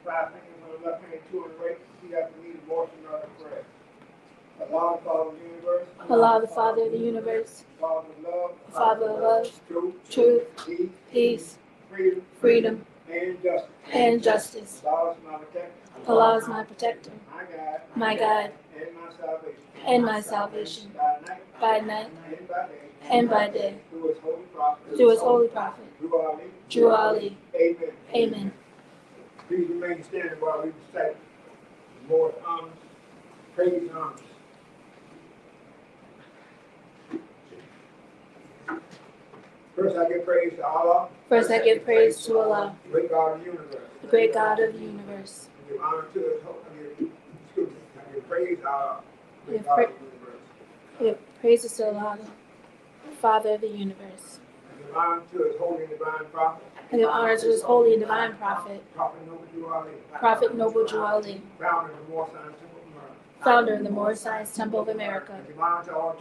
5 fingers on the left hand, 2 on the right. Repeat after me, the Lord's Prayer. Allah, the Father of the universe. Allah, the Father of the universe. Father of love. Father of love. Truth. Peace. Freedom. Freedom. And justice. And justice. Allah is my protector. Allah is my protector. My God. My God. And my salvation. And my salvation. By night. By night. And by day. And by day. Through his holy prophet. Through his holy prophet. Through Ali. Amen. Amen. Please remain standing while we recite the Lord's honors, praise and honors. First, I give praise to Allah. First, I give praise to Allah, the great God of the universe. the great God of the universe. I give honor to his I give praise to Allah, the great Give God pra- of the universe. I give praises to Allah, the Father of the universe. I give honor to his holy and divine prophet. I give honor to his holy and divine prophet, Prophet Noble Jew Ali. Prophet Noble Jew Ali, Founder of the Moore Science Temple of America. founder of the Moore Science Temple of I America. give honor to all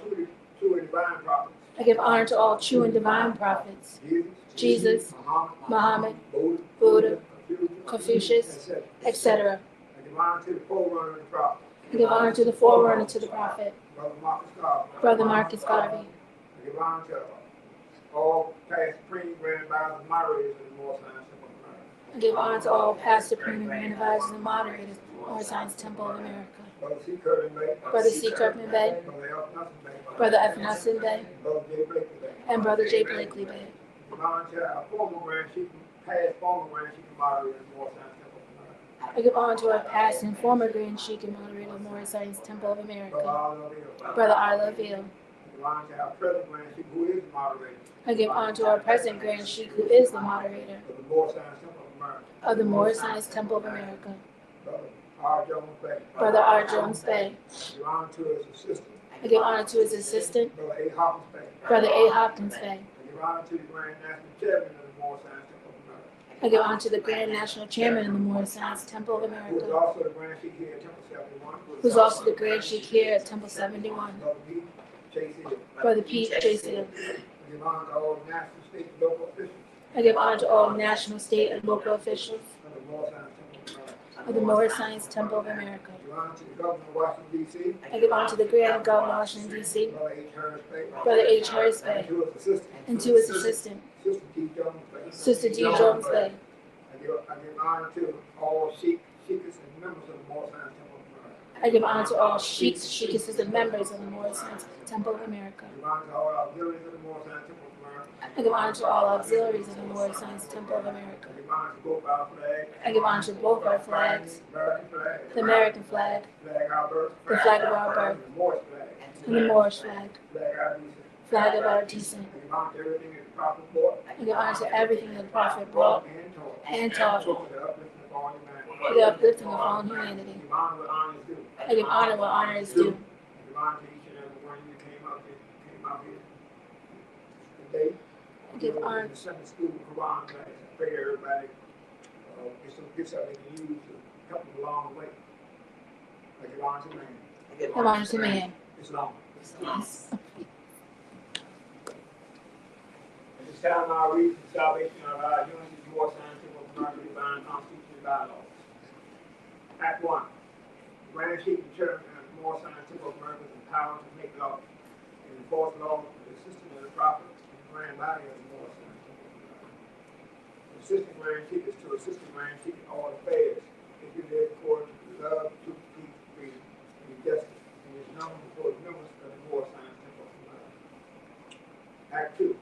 true and divine prophets. I give honor to all true and divine prophets, Jesus, Muhammad, Buddha, Confucius, etc. I give honor to the forerunner of the prophet. I give honor to the forerunner to the prophet, Brother Marcus Garvey. Brother Marcus Garvey. I give honor to all past supreme grand advisors and moderators of the Moore Science Temple of America. I give honor to all past supreme and grand advisors and moderators of the Moore Science Temple of America. Brother C. Kirkman Bay. Brother C. Kirkman Bay, Brother F. Nelson Bay. Brother F. Nelson Bay, Brother J. Blakely Bay. and Brother J. Blakely Bay. I give honor to our former Grand Chief, past former Grand Chief and moderator of the Moore Science Temple of America. I give honor to our past and former Grand Sheik and moderator of Moore Science Temple of Brother America, R. Brother Arlo Veal. I give honor to our present Grand Chief, who is the moderator I give honor to our present Grand Sheik, who is the moderator of the Moore Science Temple of America. of the Moore Science Temple of America, Brother R. Jones Bay. Brother R. Jones Bay. I give honor to his assistant, I give honor to his assistant, Brother A. Hopkins Bay. Brother A. Hopkins Bay. I give honor to the Grand National Chairman of the Moore Science Temple of America, I give honor to the Grand National Chairman of the Moore Science Temple of who is America, also the Grand Chief here at Temple 71. who's also the Grand Sheik here at Temple 71, Brother P. J. Seal. Brother Pete J. Seal. I give honor to all national, state, and local officials I give honor to all national, state, and local officials of the Moore Science Temple of America. of the Moore Science Temple of America. I give honor to the Governor of Washington, D.C., I give honor to the Grand Governor of Washington, D.C., Brother H. Harris Bay, Brother H. Harris and Bay, to his assistant, and to his assistant, Sister T. Jones Bay. Sister D. Jones Bay. I give honor to all Sheikhs and members of the Moore Science Temple of America. I give honor to all Sheiks, Sheikesses, and members of the Moore Science Temple of America. I give honor to all auxiliaries of the Moore Science Temple of America. I give honor to all auxiliaries of the Moore Science Temple of America. I give honor to both our flags, I give honor to both our flags, American flag, the American flag, flag of our birth, the flag of our birth, the Moorish flag, and the Moorish flag, flag of our descent. flag of our descent. I give honor to everything that the prophet brought I give honor to everything that the Prophet brought and taught and taught for the uplifting of all humanity. for the uplifting of all humanity. I give honor what honor is due. I give honor what honor is due. I give honor to each and every one of you came out here today. I give honor. In the Sunday school Koran class. I pray everybody get something they can use to help them along the way. I give honor to man. I give honor to man. Islam. Yes. At this time, I'll read the salvation of our unity, Moore Science Temple of America, divine constitution and bylaws. Act 1. The Grand Chief and Chairman of the Moore Science Temple of America is empowered to make law and enforce law with the assistance of the prophet and the grand body of the Moore Science Temple of America. The assistant Grand Chief is to assist the Grand Chief in all affairs, if you live according to love, truth, peace, freedom, and justice, and is known before the members of the Moore Science Temple of America. Act 2.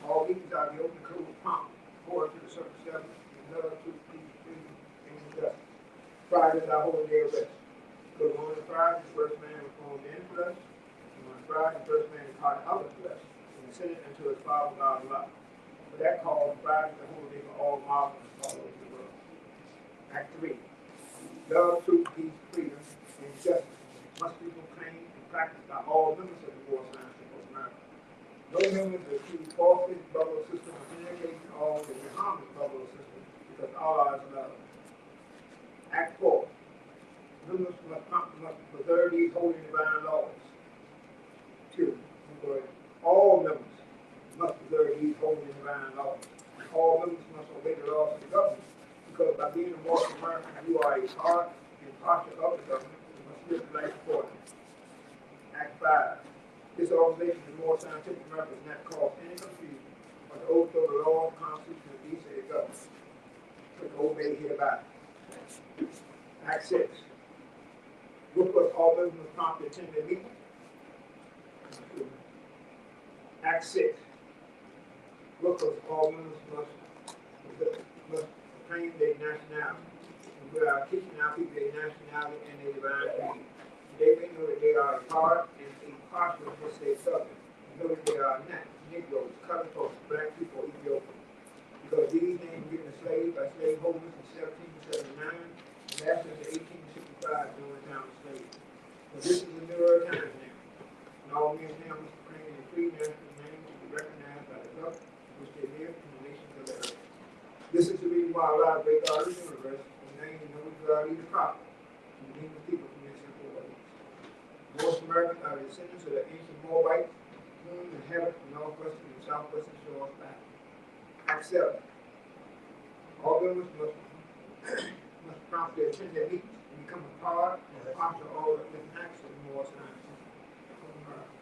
All meetings are to be open, closed, prompt, according to the circumstances, in love, truth, peace, freedom, and justice. Friday is our holy day of rest. Because on Friday, the first man was formed in flesh, and on Friday, the first man departed out of flesh, and ascended into his Father God's love. For that cause, Friday is the holy day for all Muslims all over the world. Act 3. Love, truth, peace, freedom, and justice must be proclaimed and practiced by all members of the Moore Science Temple of America. No members of the falsely bubble system of communication or the Muhammad bubble system, because Allah is love. Act 4. Members must preserve these holy and divine laws. 2. All members must preserve these holy and divine laws. All members must obey the laws of the government, Because by being a Mormon American, you are a part and parcel of the government. You must live the life accordingly. Act 5. This organization, the more scientific America, does not cause any confusion, but to overthrow the laws, constitution, and peace of the government. But to obey hereby. Act 6. Look what all members must promptly attend their meeting. Act 6. Look what all members must proclaim their nationality. And we are teaching our people their nationality and their divine being. They may know that they are a part and a partial of this state government. Know that they are not Negroes, colored folks, black people, Ethiopians. Because these names were given to slaves by slaveholders in 1779 and after the 1865 during the time of slavery. But this is the newer times now. And all men now must proclaim a free national name to be recognized by the government which they live in the nations of the earth. This is the reason why a lot of great God of the universe is named and known God the prophet, to redeem the people from their sinful ways. Most Americans are descendants of the ancient Moabites, whom inhabit the northwestern and southwestern shores of Africa. Act 7. All members must promptly attend their meetings and become a part and a part of all the different acts of the Moor Science of America.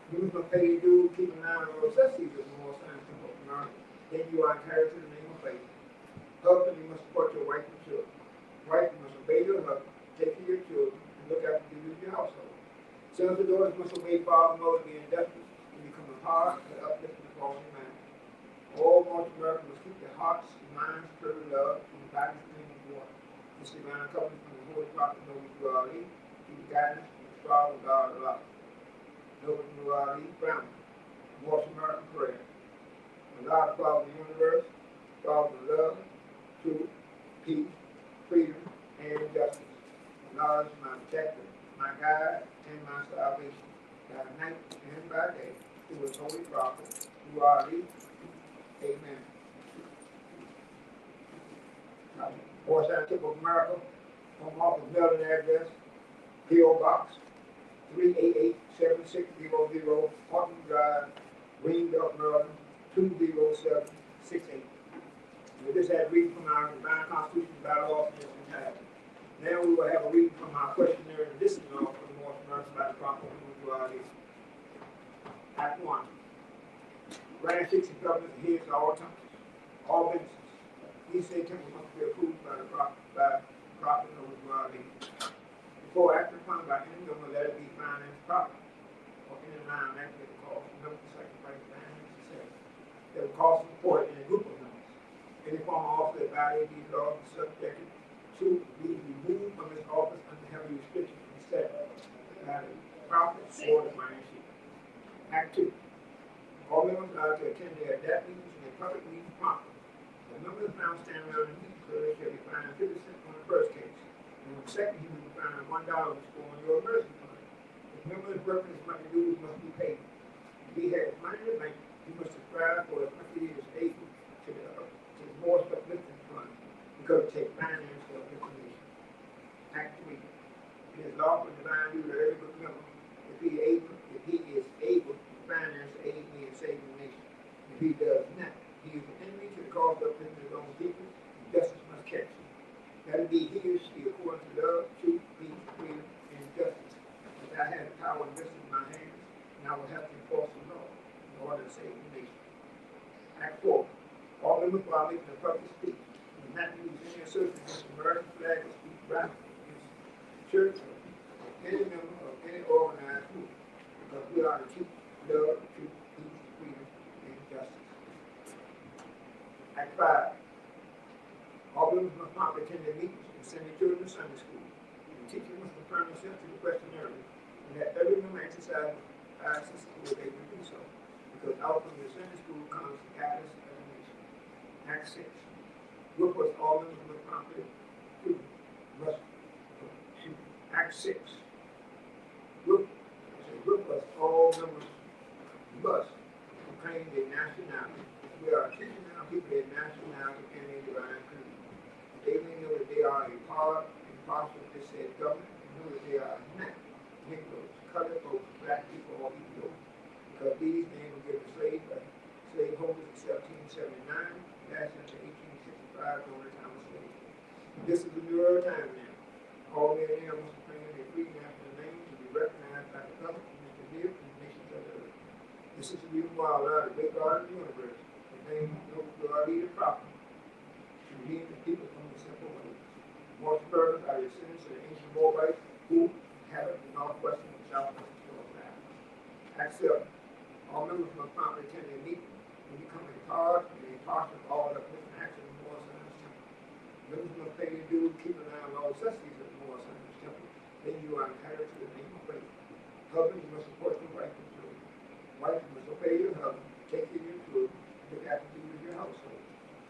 Members must pay their dues, keep an eye on all necessities of the Moor Science of America. Then you are encouraged in the name of faith. Husband, you must support your wife and children. Wife, you must obey your husband, take care of your children, and look after the duties of your household. Sons and daughters must obey father and mother, be industrious, and become a part of the uplifting of all humanity. All North Americans must keep their hearts, minds, spirit, love, and bodies clean and water. This divine covenant from the Holy Prophet Noble to Ali, to the guidance and the power of God of life. Noble to Ali, Brown, North American prayer. God, Father of the universe, Father of love, truth, peace, freedom, and justice. God is my protector, my guide, and my salvation, by night and by day, through his holy prophet, who are thee. Amen. Fourth Scientific of America, home office mailing address, P.O. Box 388-7600, Horton Drive, Greenbelt, Maryland, 20768. We just had a reading from our divine constitution by law from this entirety. Now we will have a reading from our questionnaire and listening law for the North American by the prophet who are these. Act 1. Grand 60 government adheres to all temples, all businesses. These same temples must be approved by the prophet who are these. Before acting upon by any government, let it be financed properly, or any line acted to cause no sacrifice finance, etc. That will cause support in a group of members. Any form of office that violates these laws is subjected to be removed from his office under heavy restrictions instead by the prophet or the financier. Act 2. All members are to attend their adapt meetings and their public meetings promptly. The members found standing around the meeting clearly shall be fined 50 cents on the first case. And on the second, he will be fined $1 for your emergency fund. If members working as much dues must be paid. If he has money in the bank, he must subscribe for as much as he is able to the more uplifting fund, because it takes finance for uplifting. Act 3. It is lawful divine due to every good member if he is able to finance to aid me in saving the nation. If he does not, he is an enemy to the cause of uplifting his own people, and justice must catch him. That it be he or she according to love, truth, peace, freedom, and justice. If I have the power invested in my hands, and I will have to enforce the law in order to save the nation. Act 4. All members while making a public speech do not use any assertion against the American flag or speak violently against the church or any member of any organized group, because we are to teach love, truth, peace, freedom, and justice. Act 5. All members must promptly attend their meetings and send their children to Sunday school. The teacher must confirm themselves to the questionnaire, and that every member exercises access to be able to do so, because out from the Sunday school comes the guidance of the nation. Act 6. Look what all members must promptly do. Act 6. Look what all members must proclaim their nationality. We are teaching our people their nationality and their divine creed. They may know that they are a part and parcel of this said government, and know that they are not Negroes, colored folks, black people, or Ethiopians. Because these names were given slaves by slaveholders in 1779, lasted until 1865 during the time of slavery. This is the new earth time now. All men and animals are praying their free national name to be recognized by the government and to live in the nations of the earth. This is the reason why Allah, the great God of the universe, ordained no God leader prophet to lead the people from the simple ways. Most burdens are your sins to the ancient Moabites who inhabit the northwestern and southwestern shore of Africa. Accept all members must promptly attend their meeting and become a part and a part of all the different actions of the Lord's temple. Members must pay their dues, keep an eye on all necessities of the Lord's temple. Then you are entitled to the name of faith. Husbands must support your wife and children. Wives must obey your husband, take care of your children, look after you in your household.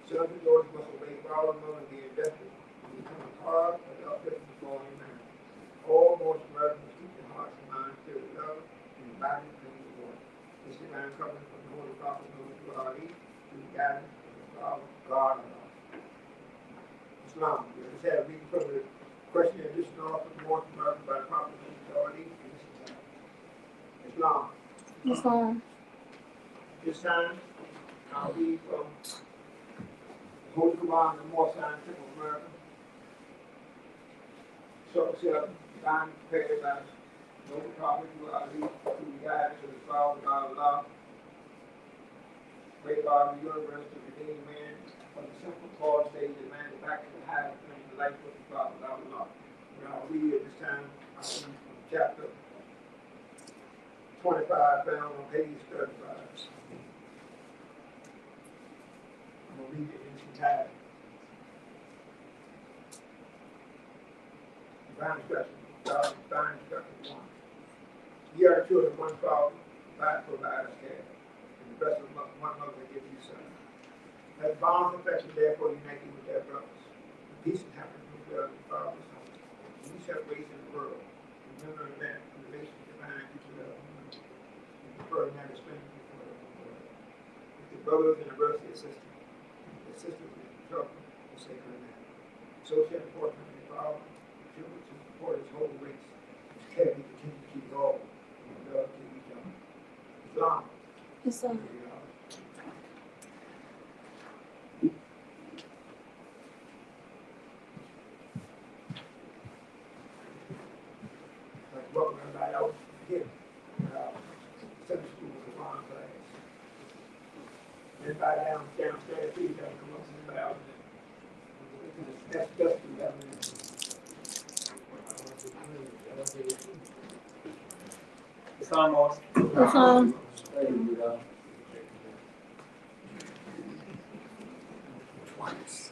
Sons and daughters must obey father and mother and be invested and become a part of the upliftment of all your marriage. All most Americans must keep their hearts and minds filled with love and the body clean with water. This divine covenant from the Holy Prophet known to our lead through the guidance of the Father, God of us. Islam. We just had a reading from the question and addition offered more from America by the Prophet known to our lead. Islam. Islam. This time, I'll read from the Holy Koran, the more scientific of America. Circle 7, divine paradise. No prophet who are lead through the guidance of the Father, God of Allah. Great God of the universe to redeem man from the simple fallen stage and man back to the highest plane of life with the Father, God of Allah. And I'll read at this time, I'll read from chapter 25, found on page 35. I'm going to read it in its entirety. Divine instruction, God, divine instruction 1. Ye are the children of one father, God provides care, and the rest of one mother gives you son. As bonds of affection, therefore, unite you with their brothers. Peace and happiness will dwell in the Father's home. You shall raise in the world. Remember that in the nation divine, you shall love and prefer not to spend before the world. If the brothers and the brothers the sisters is in trouble, will say her name. So shall the portion of the Father, children to support his whole race, which can be continued to keep all. Islam. Islam. Welcome everybody out here. Sunday school Koran class. Everybody downstairs, please have to come up and out. That's just the evidence. Estamos. Islam. Twice.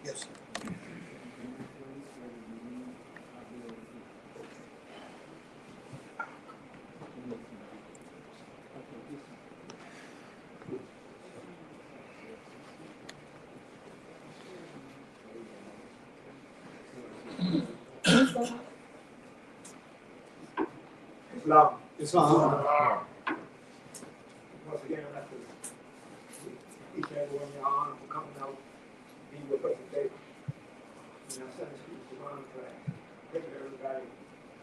Yes. Islam. Islam. Once again, I'd like to each and every one of your honor for coming out, being with us today. In our Sunday school Quran class. Pray that everybody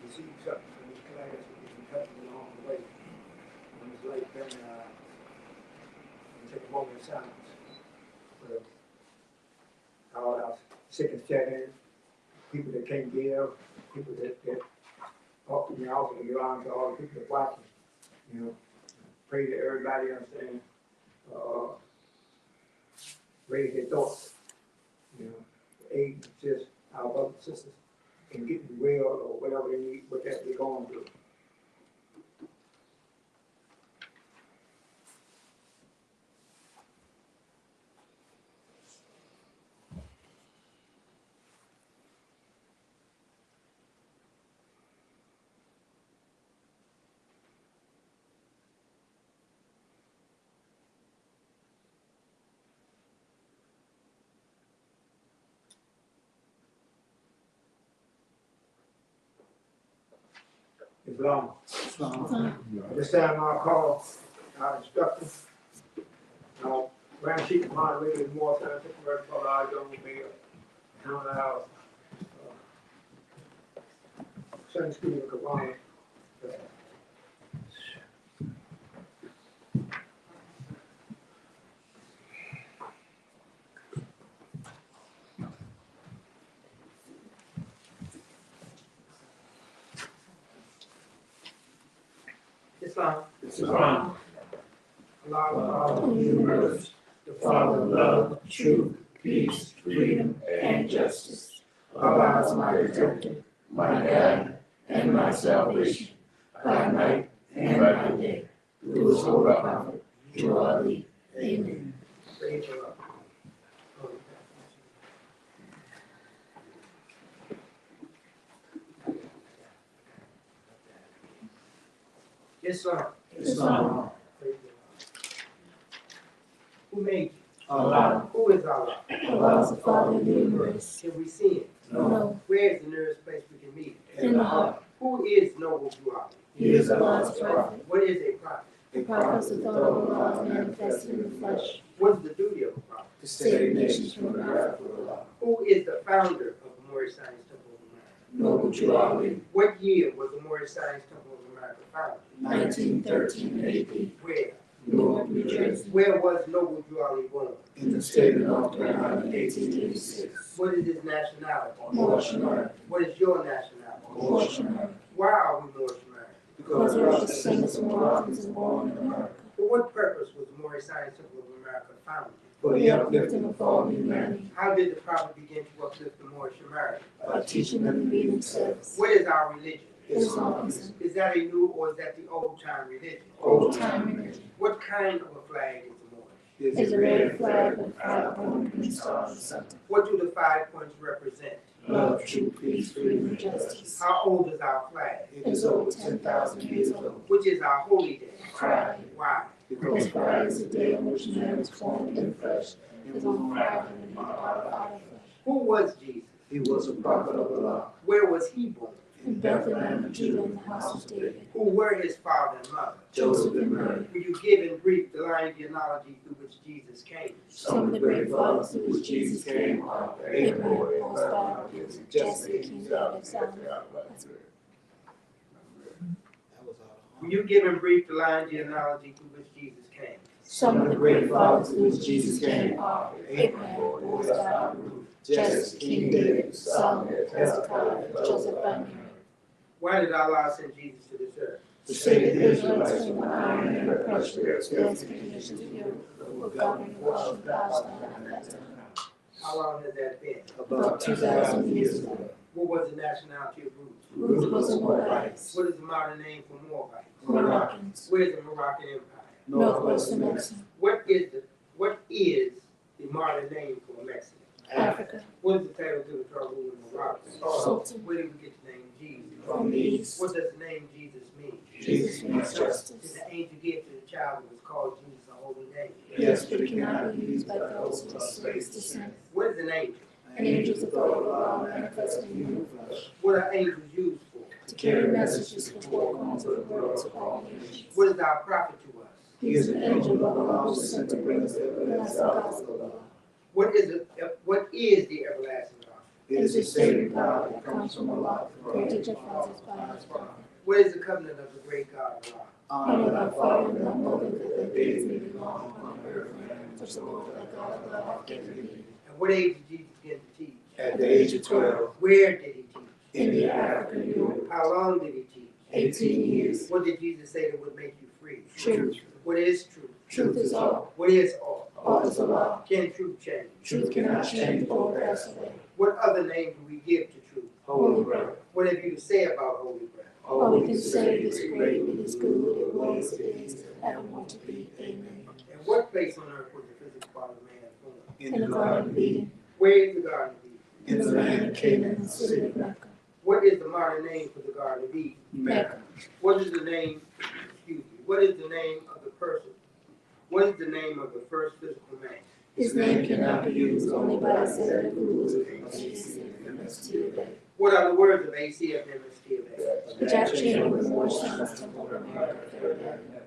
receive something from this silence. All our sick and shed people that can't give, people that talk to me also, you know, to all the people that watching, you know, pray that everybody understand, raise their thoughts, you know, aid just our brothers and sisters and getting well or whatever they need, whatever they're going through. Islam. This time I'll call our instructor, Grand Chief Moderator more scientific work for our young mayor, and our Sunday School of Koran. Islam. Allah, the universe, the Father of love, truth, peace, freedom, and justice. Allah is my protector, my guide, and my salvation, by night and by day. Through his holy prophet, to Ali. Amen. Praise the Lord. Islam. Who made you? Allah. Who is Allah? Allah is the Father of the universe. Can we see it? No. Where is the nearest place we can meet it? In the heart. Who is Noble Juali? He is Allah's prophet. What is a prophet? The prophet is the thought of Allah manifested in the flesh. What is the duty of a prophet? To save nations from the wrath of Allah. Who is the founder of the Moorish Science Temple of America? Noble Juali. What year was the Moorish Science Temple of America founded? 1913 AD. Where? Newark, New Jersey. Where was Noble Juali born? In the state of North Carolina in 1886. What is his nationality? Moorish American. What is your nationality? Moorish American. Why are we Moorish American? Because we are descendants of Moroccans and born in America. For what purpose was the Moorish Science Temple of America founded? For the uplifting of all humanity. How did the prophet begin to uplift the Moorish Americans? By teaching them to be themselves. What is our religion? Islamism. Is that a new or is that the old time religion? Old time religion. What kind of a flag is the Moorish? Is a red flag with 5 points and stars or something. What do the 5 points represent? Love, truth, peace, freedom, and justice. How old is our flag? It is over 10,000 years old. Which is our holy day? Friday. Why? Because Friday is the day on which man was formed in flesh. Is on Friday and he departed out of flesh. Who was Jesus? He was a prophet of Allah. Where was he born? In Bethlehem of Judah in the house of David. Who were his father and mother? Joseph and Mary. Will you give in brief the line genealogy through which Jesus came? Some of the great fathers through which Jesus came are Abraham, Moses, Jesse, King David, Solomon. Will you give in brief the line genealogy through which Jesus came? Some of the great fathers through which Jesus came are Abraham, Moses, Jesse, King David, Solomon, Hezekiah, Joseph, and Mary. Why did Allah send Jesus to this earth? To save the Israelites from the iron and oppression of the conditions of Europe, who governing the world of Palestine at that time. How long has that been? About 2,000 years ago. What was the nationality of Ruth? Ruth was a Moabite. What is the modern name for Moabites? Moroccans. Where is the Moroccan Empire? Northwestern Mexico. What is the modern name for Mexico? Africa. What is the title to the trouble in Morocco? Sultan. Where did we get the name Jesus? From the east. What does the name Jesus mean? Jesus means Did justice. the angel give to the child who was called Jesus a holy name? Yes, but it cannot be used by those who are slaves to sin. What is an angel? An angel is a thought of Allah manifested in human flesh. What are angels used for? To carry messages from four corners of the world to all nations. What is our prophet to us? He is an angel of Allah who is sent to bring us the everlasting gospel of Allah. What is the everlasting gospel? It is a saving power that comes from Allah, granted to fathers by his prophet. What is the covenant of the great God of Allah? Honor thy father and thy mother, that thy days may be long upon the earth, which the Lord thy God hath given thee. At what age did Jesus begin to teach? At the age of 12. Where did he teach? India, Africa, Europe, How long did he teach? 18 years. What did Jesus say that would make you free? Truth. What is truth? Truth is all. What is all? All is a law. Can truth change? Truth cannot change or pass away. What other name do we give to truth? Holy breath. What have you to say about holy breath? All we can say is great, it is good, it was, it is, evermore to be. Amen. And what place on earth was the physical body of man born? In the Garden of Eden, Where is the Garden of Eden? in the land of Canaan, the city of Mecca. What is the modern name for the Garden of Eden? Mecca. What is the name, what is the name of the person? What is the name of the first physical man? His name cannot be used only by a set of rules of AC and MST of A. What are the words of ACF and MST of A? The Jack Chamber Memorial Science Temple of America, 3rd Avenue.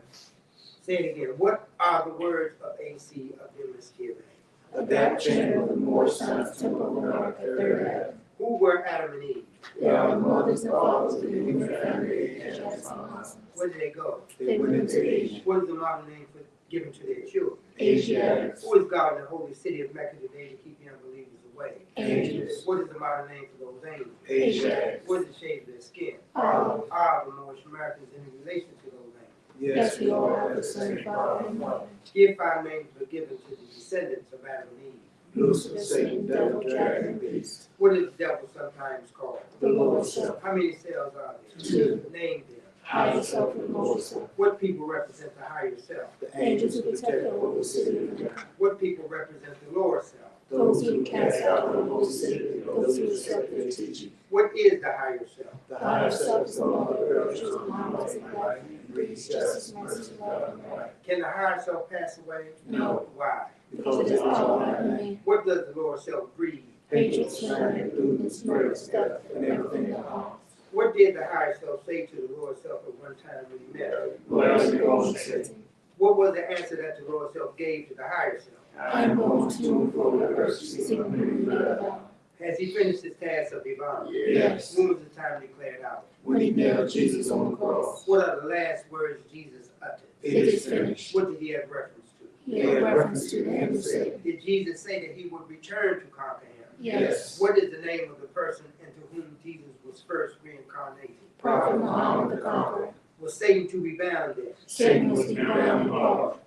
Say it again. What are the words of AC of MST of A? The Jack Chamber Memorial Science Temple of America, 3rd Avenue. Who were Adam and Eve? They are the mothers and fathers of the human family of Jackson Muslims. Where did they go? They went into Asia. What is the modern name for given to their children? Asiatics. Who is God in the holy city of Mecca today to keep the unbelievers away? Angels. What is the modern name for those angels? Asiatics. What is the shade of their skin? Olive. Are the Moorish Americans in relation to those angels? Yes, we all have the same father and mother. Give 5 names were given to the descendants of Adam and Eve. Lucifer, Satan, devil, dragon, and beast. What is the devil sometimes called? The Lord self. How many cells are there? 2. Name them. Higher self and lower self. What people represent the higher self? The Angels who protect the holy city of Mecca. What people represent the lower self? Those who cast out the holy city, those who accept their teaching. What is the higher self? The higher self is the mother of virtues and harmonies in life, breeds justice, mercy, love, and right. Can the higher self pass away? No. Why? Because it is power and man. What does the lower self breed? Hatred, slander, lewdness, murder, theft, and everything that harms. What did the higher self say to the lower self at one time when he met her? Where is your own city? What was the answer that the lower self gave to the higher self? I am going to and fro the earth, seeking whom you may devour. Has he finished his task of divine? Yes. When was the time declared out? When he nailed Jesus on the cross. What are the last words Jesus uttered? It is finished. What did he have reference to? He had reference to the end of Satan. Did Jesus say that he would return to conquer him? Yes. What is the name of the person into whom Jesus was first reincarnated? Prophet Muhammad the Conqueror. Was Satan to be bound then? Satan was to be bound and called.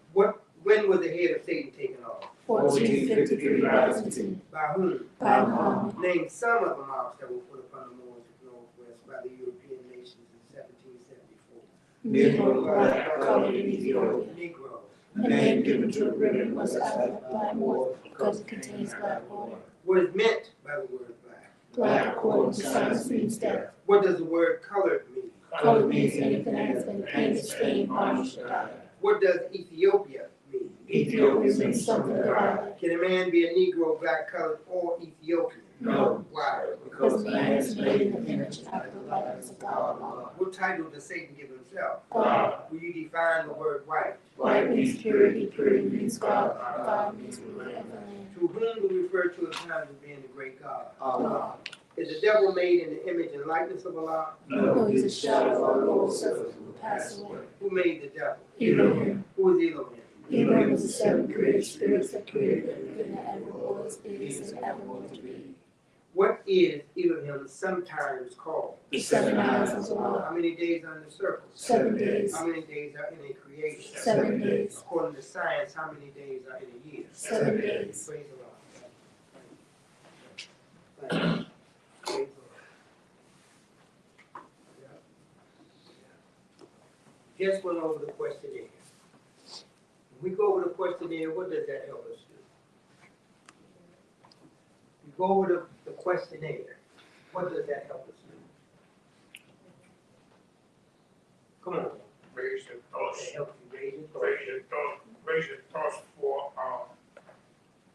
When was the head of Satan taken off? 1453 Byzantine. By whom? By Muhammad. Name some of the marks that were put upon the Moors of the Northwest by the European nations in 1774. Negro, black, colored, and Ethiopian. Negroes. The name given to a ribbon was Africa by Moors because it contains black water. What is meant by the word black? Black, according to science, means death. What does the word colored mean? Color means anything that has been painted, stained, varnished, or dyed. What does Ethiopia mean? Ethiopia means something divided. Can a man be a Negro, black, colored, or Ethiopian? No. Why? Because man is made in the image and after the likeness of God alone. What title does Satan give himself? God. Will you define the word white? White means purity, purity means God, God means ruler of the land. To whom do we refer to at times as being the great God? God. Is the devil made in the image and likeness of Allah? No, he's a shadow of our Lord, self who will pass away. Who made the devil? Elohim. Who is Elohim? Elohim is the 7 created spirits that created everything that ever was, is, and ever will to be. What is Elohim sometimes called? The 7 eyes of Allah. How many days are in the circle? 7 days. How many days are in a creation? 7 days. According to science, how many days are in a year? 7 days. Praise the Lord. Praise the Lord. Just went over the questionnaire. When we go over the questionnaire, what does that help us do? We go over the questionnaire. What does that help us do? Come on. Raise your thoughts. It helps you raise your thoughts. Raise your thoughts for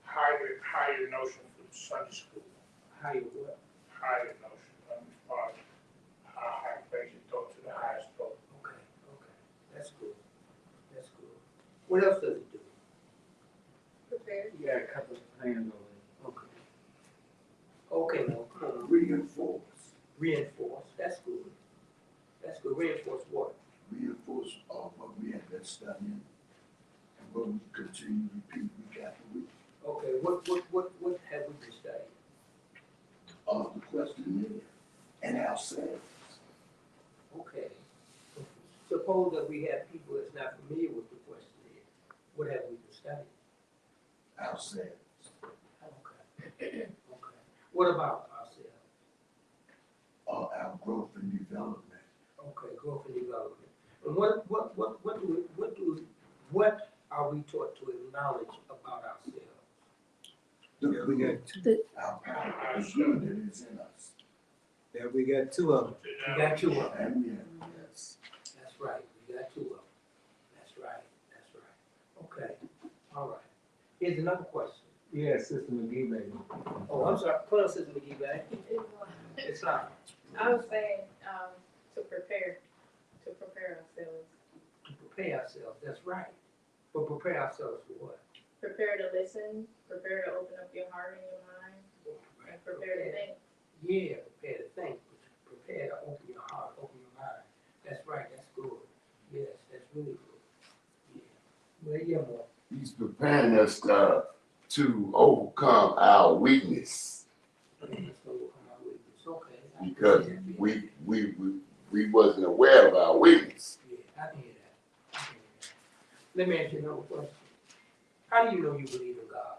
higher notion for Sunday school. Higher what? Higher notion. Raise your thought to the highest thought. Okay. That's good. That's good. What else does it do? You got a couple of plans over Okay. Okay, now come on. Reinforce. Reinforce. That's good. That's good. Reinforce. been studying, and what we continue to repeat week after week. Okay, what have we been studying? The questionnaire and ourselves. Okay. Suppose that we have people that's not familiar with the questionnaire. What have we been studying? Ourselves. Okay. Okay. What about ourselves? Our growth and development. Okay, growth and development. And what are we taught to acknowledge about ourselves? Yeah, we got Our power, the good that is in us. yeah, we got two of them. We got two of them. And we have, yes. That's right. We got two of them. That's right. That's right. Okay. All right. Here's another question. Yeah, Sister McGee, baby. Oh, I'm sorry. Put us in the McGee bag. It's fine. I was saying, to prepare ourselves. To prepare ourselves. That's right. But prepare ourselves for what? Prepare to listen, prepare to open up your heart and your mind, and prepare to think. Yeah, prepare to think. Prepare to open your heart, open your mind. That's right. That's good. Yes, that's really good. Yeah. Well, yeah, more. He's preparing us to overcome our weakness Let's overcome our weakness. Okay. I because can see that. we wasn't aware of our weakness. Yeah, I can hear that. I can hear that. Let me ask you another question. How do you know you believe in God?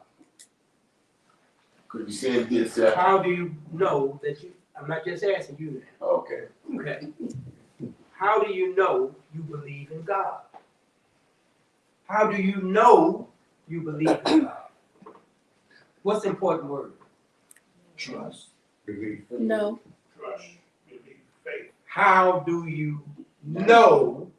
Could you say it again, sir? How do you know that you, I'm not just asking you that, Okay. okay? How do you know you believe in God? How do you know you believe in God? What's the important word? Trust. Believe. No. Trust, believe, faith. How do you know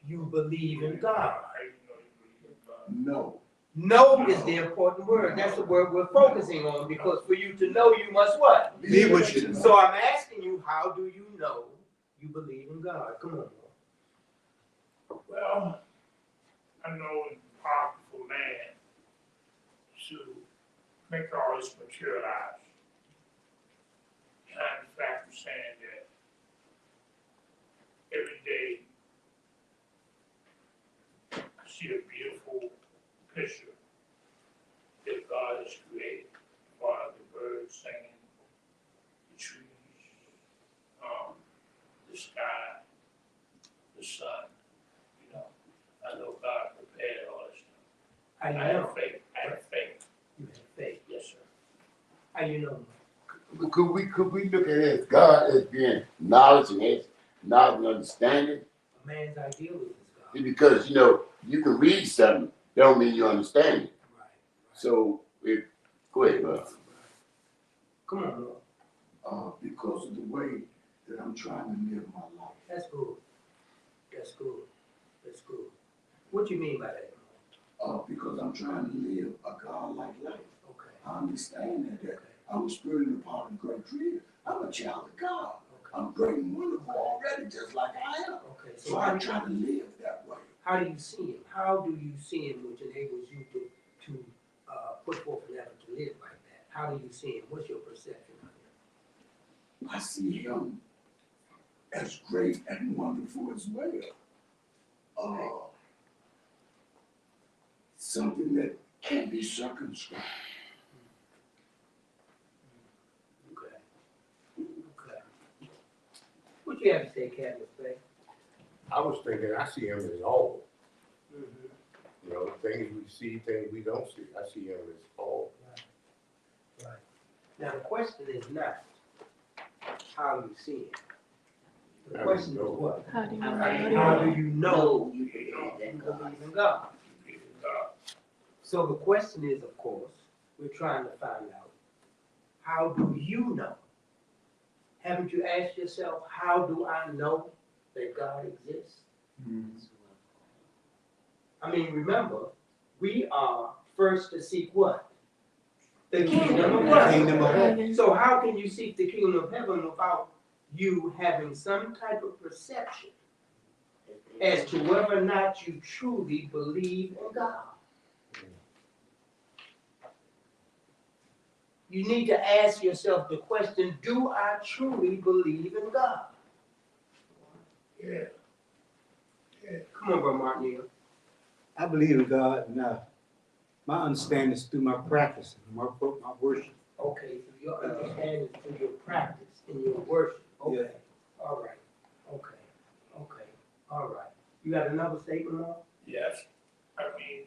you believe in God? How you know you believe in God? No. Know is the important word. That's the word we're focusing on because for you to know, you must what? Believe what you know. So I'm asking you, how do you know you believe in God? Come on. Well, I know it's hard for man to make all this materialize. And in fact, I'm saying that every day I see a beautiful picture that God has created. For the birds singing, the trees, the sky, the sun. You know, I know God prepared all this stuff. How do you I know? have faith. I have faith. You have faith. Yes, sir. How you know? Could we look at it as God as being knowledge and understanding? A man's ideal is God. Because you can read something, don't mean you understand it. Right. So go ahead, bro. Come on, Lord. Because of the way that I'm trying to live my life. That's good. That's good. That's good. What you mean by that? Because I'm trying to live a God-like life. Okay. I understand that Okay. I'm a spiritual part of the great creator. I'm a child of God. Okay. I'm great and wonderful already, just like I am. Okay. So So I try to live that way. how do you see him? How do you see him, which enables you to put forth an effort to live like that? How do you see him? What's your perception of him? I see him as great and wonderful as well. Something that can't be circumscribed. Okay. Okay. What you have to say, Captain Faye? I was thinking, I see him as all, Mm-hmm. things we see, things we don't see. I see him as all. Right. Now, the question is not how you see it. The How do you question is know? what? How do you How know? do you know You you know, believe in God? you believe in God. So the question is, of course, we're trying to find out, how do you know? Haven't you asked yourself, how do I know that God exists? I mean, remember, we are first to seek what? The kingdom of what? Kingdom of heaven. So how can you seek the kingdom of heaven without you having some type of perception as to whether or not you truly believe in God? You need to ask yourself the question, do I truly believe in God? Yeah. Come on, Brother Martin. I believe in God, and my understanding is through my practice, my worship. Okay, so your understanding through your practice in your worship. Okay. Yeah. All right. Okay. Okay. All right. You got another statement, Mark? Yes, I mean,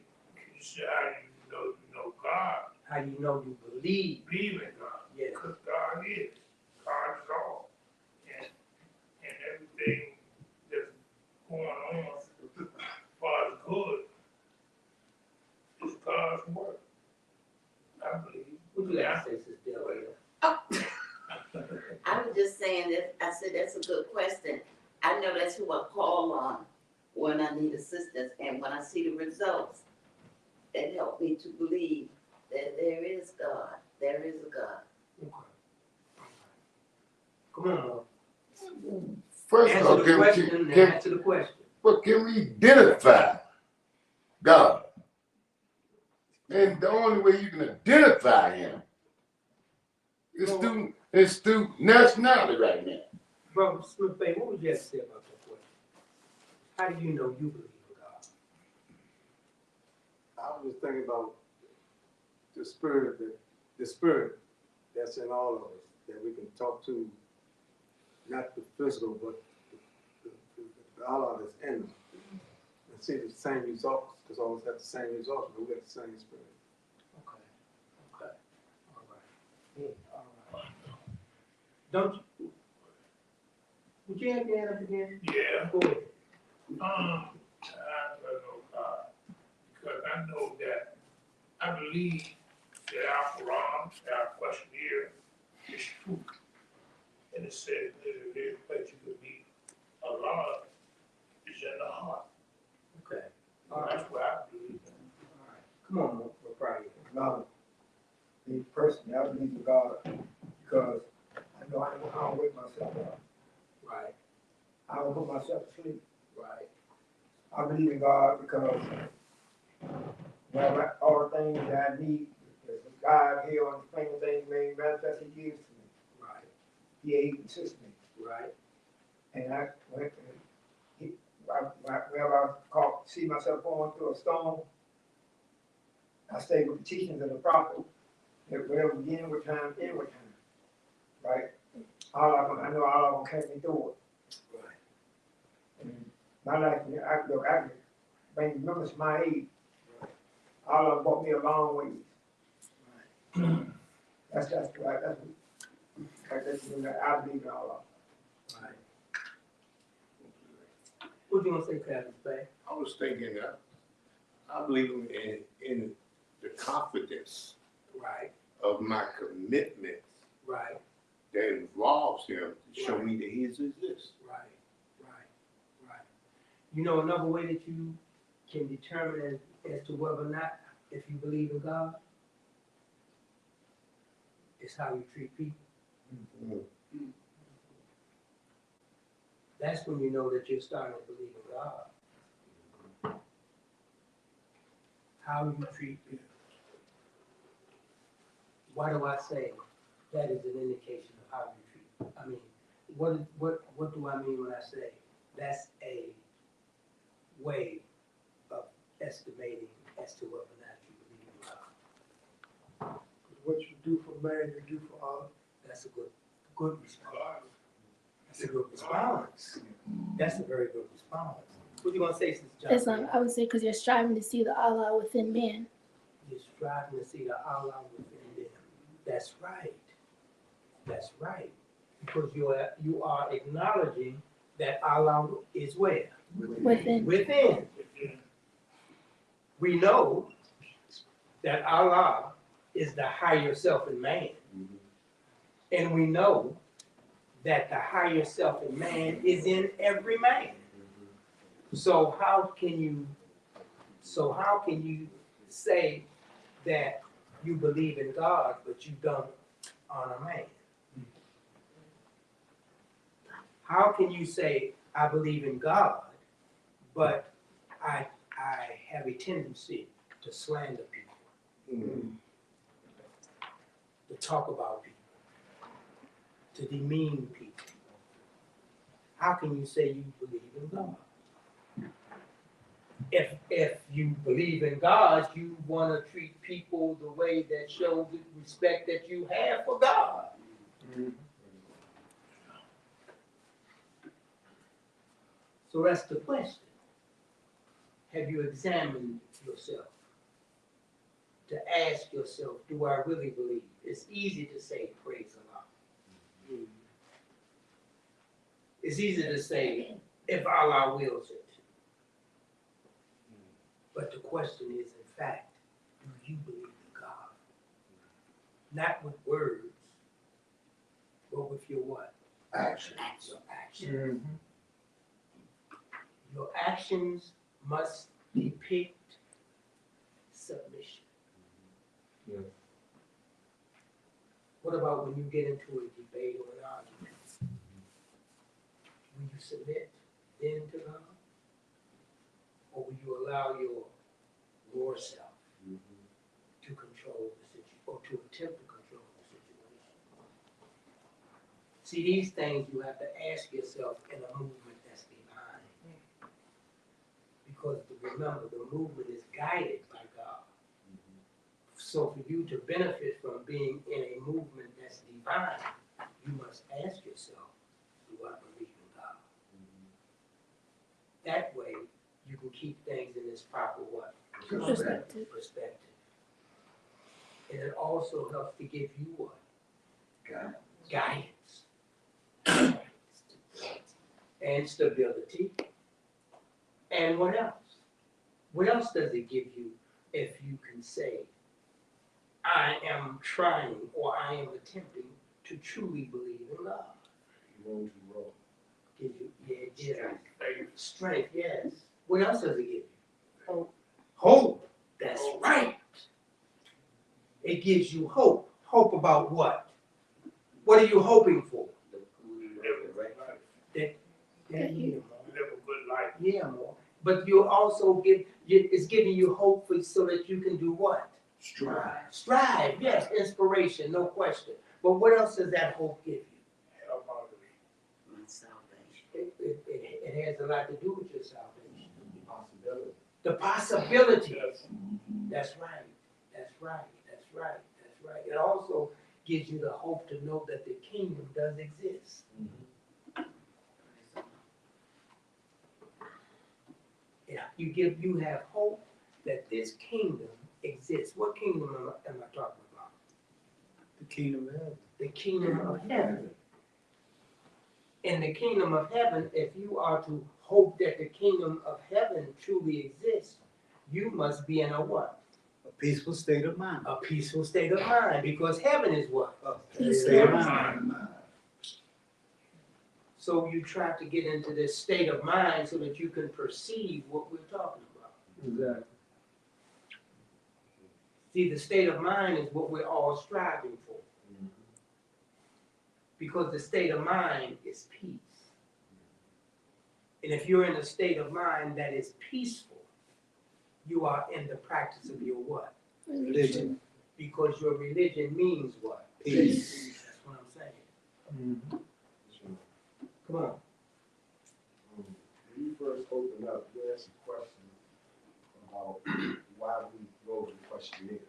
you say how you know God, How you know you believe? believe in God, Yes. because God is all, and everything that's going on as far as good is God's work. I believe. What you got to say, Sister Delaware? I was just saying that, I said, that's a good question. I know that's who I call on when I need assistance, and when I see the results, it helped me to believe that there is God, there is a God. Okay. Come on, Mark. First of all, Answer the question, answer the question. but can we identify God? And the only way you can identify him is through nationality right now. Brother Smith, what would you have to say about that question? How do you know you believe in God? I was just thinking about the spirit that's in all of us, that we can talk to, not the physical, but the Allah that's in them. And see the same results, because all of us have the same results, but we got the same spirit. Okay. Okay. All right. Yeah, all right. Don't you? Would you have your hand up again? Yeah. Go ahead. I know God, because I know that I believe that our Quran, our questionnaire, is true. And it says that every place you could meet Allah is in the heart. Okay. That's what I believe. All right. Come on, Mark. We're proud of you. No, me personally, I believe in God because I know I don't wake myself up. Right. I don't put myself to sleep. Right. I believe in God because whenever all the things that I need, there's a God here on the plain things made manifest, He gives to me. Right. He assists me. Right. And whenever I see myself going through a storm, I stay with the teachings of the prophet. That whatever begin with time, end with time. Right? I know Allah gonna carry me through it. Right. And my life, I can bring remembrance to my age. Allah brought me a long ways. Right. That's what I believe in Allah. Right. What you gonna say, Captain Spade? I was thinking that I believe in the confidence Right. of my commitment Right. that involves him to show me that he exists. Right. Right. Right. You know another way that you can determine as to whether or not if you believe in God is how you treat people. Mm. That's when you know that you're starting to believe in God. How you treat people. Why do I say that is an indication of how you treat people? I mean, what do I mean when I say that's a way of estimating as to whether or not you believe in God? What you do for man, you do for Allah. That's a good response. That's a good response. That's a very good response. What you gonna say, Sister John? Islam, I would say because you're striving to see the Allah within man. You're striving to see the Allah within them. That's right. That's right. Because you are acknowledging that Allah is where? Within. Within. We know that Allah is the higher self in man. And we know that the higher self in man is in every man. So how can you say that you believe in God but you don't honor man? How can you say I believe in God but I have a tendency to slander people, to talk about people, to demean people? How can you say you believe in God? if you believe in God, you want to treat people the way that shows the respect that you have for God. So that's the question. Have you examined yourself? To ask yourself, do I really believe? It's easy to say, praise Allah. It's easy to say, if Allah wills it. But the question is, in fact, do you believe in God? Not with words, but with your what? Action. Your actions. Your actions must depict submission. Yeah. What about when you get into a debate or an argument? Will you submit then to God? Or will you allow your self to control the situation, or to attempt to control the situation? See, these things you have to ask yourself in a movement that's divine. Because remember, the movement is guided by God. So for you to benefit from being in a movement that's divine, you must ask yourself, do I believe in God? That way, you can keep things in this proper what? Perspective. And it also helps to give you what? Guidance. And stability. And what else? What else does it give you if you can say, I am trying or I am attempting to truly believe in God? You won't do wrong. Give you, yeah. Strength, yes. What else does it give you? Hope. Hope. That's right. It gives you hope. Hope about what? What are you hoping for? Live a good life. Yeah, more. But you also it's giving you hope for so that you can do what? Strive, yes, inspiration, no question. But what else does that hope give you? Help out of me. Salvation. It has a lot to do with your salvation. Possibility. The possibility. Yes. That's right. That's right. That's right. That's right. It also gives you the hope to know that the kingdom does exist. Yeah, you have hope that this kingdom exists. What kingdom am I talking about? The kingdom of heaven. The kingdom of heaven. In the kingdom of heaven, if you are to hope that the kingdom of heaven truly exists, you must be in a what? A peaceful state of mind. A peaceful state of mind, because heaven is what? A state of mind. So you try to get into this state of mind so that you can perceive what we're talking about. Exactly. See, the state of mind is what we're all striving for. Because the state of mind is peace. And if you're in a state of mind that is peaceful, you are in the practice of your what? Religion. Because your religion means what? Peace. That's what I'm saying. Come on. When you first opened up, you asked a question about why we wrote the questionnaire.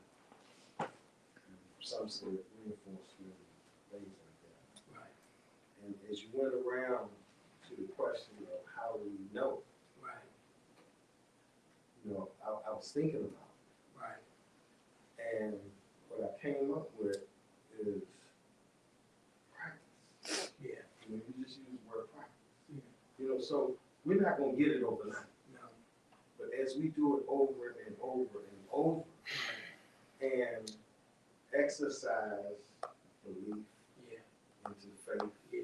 Some said reinforcement, things like that. Right. And as you went around to the question of how do we know, Right. you know, I was thinking about Right. it. And what I came up with is practice. Yeah. You know, you just use the word practice. Yeah. You know, so we're not gonna get it overnight. No. But as we do it over and over and over, and exercise belief Yeah. into faith, Yeah.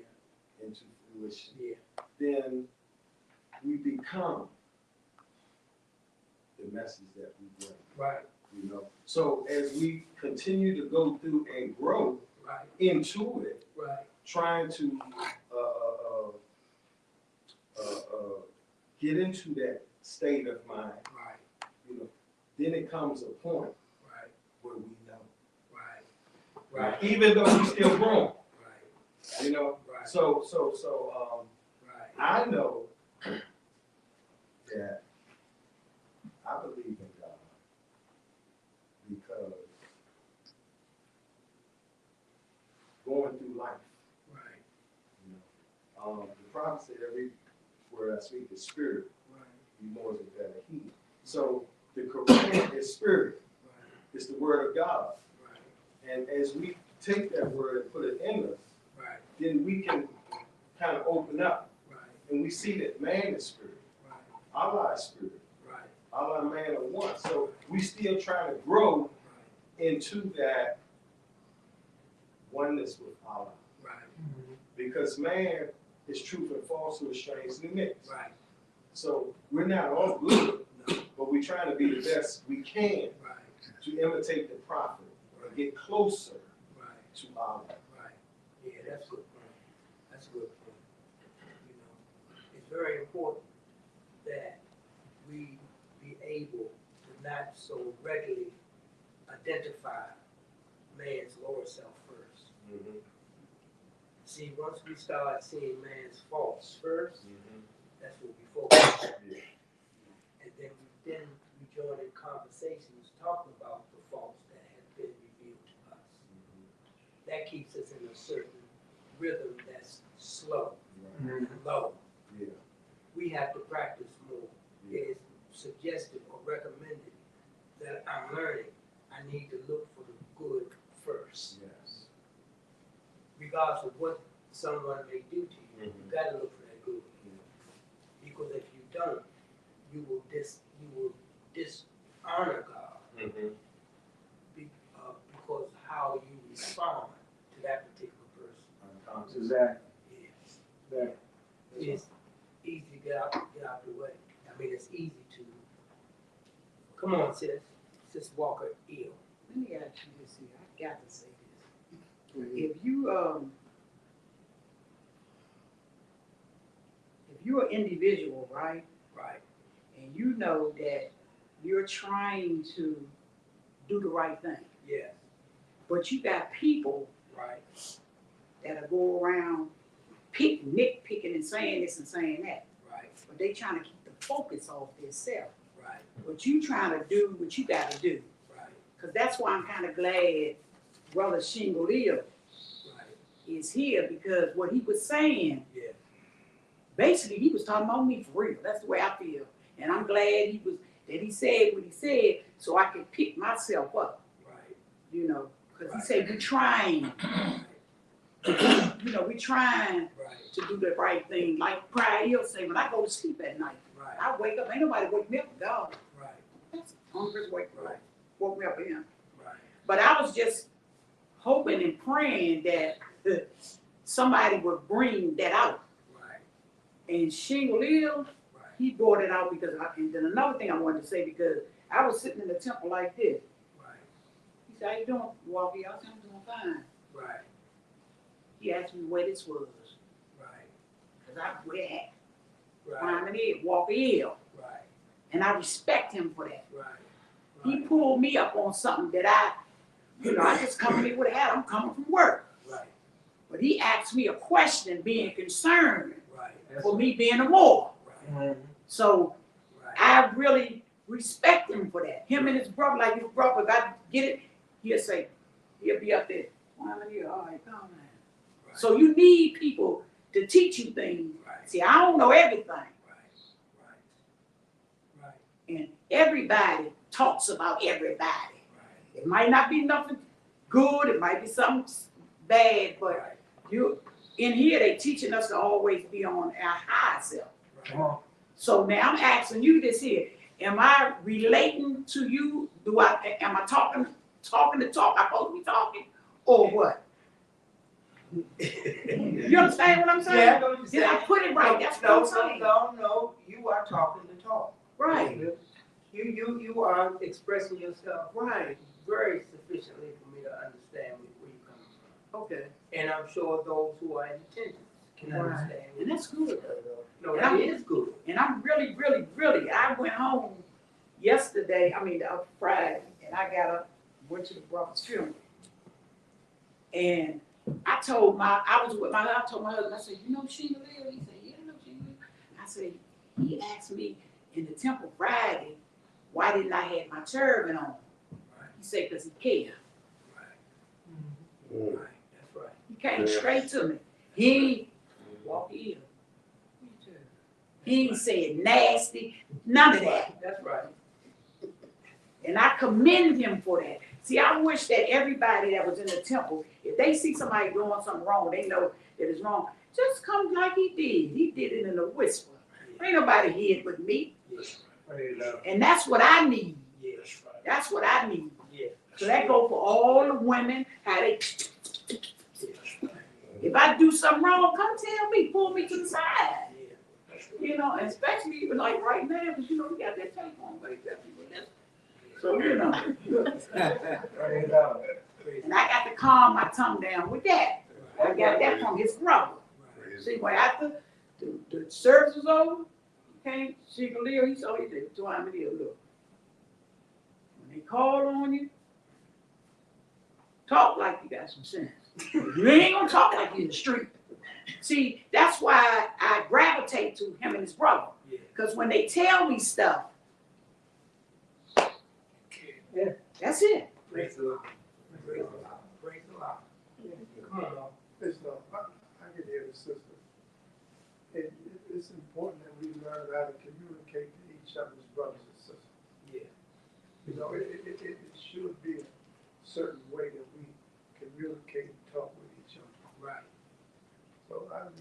into fruition, Yeah. then we become the message that we bring. Right. You know, so as we continue to go through and grow Right. into it, Right. trying to get into that state of mind, Right. you know, then it comes a point Right. where we know. Right. Right. Even though we're still growing, Right. you know. Right. So Right. I know that I believe in God because going through life, Right, you know, the prophet said every word I speak is spirit, right, be more than that he. So the Koran is spirit. right, It's the word of God. right, And as we take that word and put it in us, right, then we can kind of open up right, and we see that man is spirit, right, Allah is spirit, right, Allah and man are one. So we still trying to grow into that oneness with Allah. right, Because man is truth and falsehood strangely mixed. right, So we're not all good, no, but we're trying to be the best we can right, to imitate the prophet and get closer right, to Allah. right. Yeah, that's a good point. That's a good point. You know, it's very important that we be able to not so readily identify man's lower self first. See, once we start seeing man's faults first, that's what we focus on. Yeah. And then we join in conversations talking about the faults that have been revealed to us. That keeps us in a certain rhythm that's slow and low. Yeah. We have to practice more. Yeah. It is suggested or recommended that I'm learning. I need to look for the good first. Yes. Regardless of what someone may do to you, you gotta look for that good. Because if you don't, you will dishonor God because how you respond to that particular person. Exactly. Yes. Exactly. It's easy to get out the way. I mean, it's easy to. Come on, sis Walker Eel. Let me ask you this here. I got to say this. If you're an individual, right? Right. And you know that you're trying to do the right thing. Yes. But you got people Right. that'll go around nitpicking and saying this and saying that. Right. But they trying to keep the focus off themselves. Right. But you trying to do what you got to do. Right. Because that's why I'm kind of glad Brother Shingle is here, because what he was saying, Yeah. basically he was talking about me for real. That's the way I feel. And I'm glad he said what he said so I could pick myself up. Right. You know, because he said we're trying. We're trying to do the right thing. Like Pride Hill say, when I go to sleep at night, Right. I wake up, ain't nobody wake me up but God. Right. That's the only person woke me up with him. Right. But I was just hoping and praying that somebody would bring that out. Right. And Shingle Hill, he brought it out because, and then another thing I wanted to say, because I was sitting in the temple like this. Right. He said, how you doing, Walkie? I said, I'm doing fine. Right. He asked me where this was. Right. Because I went at Right. climbing in, Walkie Hill. Right. And I respect him for that. Right. He pulled me up on something that I just come here with a hat. I'm coming from work. Right. But he asked me a question, being concerned Right. for me being a war. Right. So Right. I really respect him for that. Him and his brother, like his brother, if I get it, he'll be up there. Well, all right, come on. Right. So you need people to teach you things. Right. See, I don't know everything. Right. Right. Right. And everybody talks about everybody. Right. It might not be nothing good, it might be something bad, but Right. you in here they teaching us to always be on our high self. Right. So now I'm asking you this here. Am I relating to you? Am I talking the talk I'm supposed to be talking? Or what? You understand what I'm saying? Yeah, I know what you're Did I saying. put it right? That's what I'm saying. No, you are talking the talk. Right. You are expressing yourself Right. very sufficiently for me to understand where you're coming from. Okay. And I'm sure those who are in attendance can Right. understand. And that's good. No, that is good. And I'm really, I went home yesterday, Friday, and I got up, went to the brother's funeral. And I told my husband, I said, you know Shingle Hill? He said, yeah, I know Shingle Hill. I said, he asked me in the temple Friday why didn't I have my turban on? He said, because he cared. Right, that's right. He came straight to me. He walked in. He ain't said nasty, none of that. That's right. And I commend him for that. See, I wish that everybody that was in the temple, if they see somebody doing something wrong, they know that it's wrong, just come like he did. He did it in a whisper. Ain't nobody hid with me. And that's what I need. Yes, right. That's what I need. Yeah. So that go for all the women, how they, if I do something wrong, come tell me, pull me to the side. You know, and especially even like right now, because you know, we got that tape on, like that people listen. So, you know. And I got to calm my tongue down with that. I got that from his brother. See, when after the service was over, he came, she could live, he saw, he said, to him, look. When they call on you, talk like you got some sense. You ain't gonna talk like you in the street. See, that's why I gravitate to him and his brother. Because when they tell me stuff, Yeah. that's it. Praise the Lord. Praise the Lord. Praise the Lord. Come on, Lord. I can hear the sister. It's important that we learn how to communicate to each other's brothers and sisters. Yeah. You know, it should be a certain way that we communicate and talk with each other. Right. So I can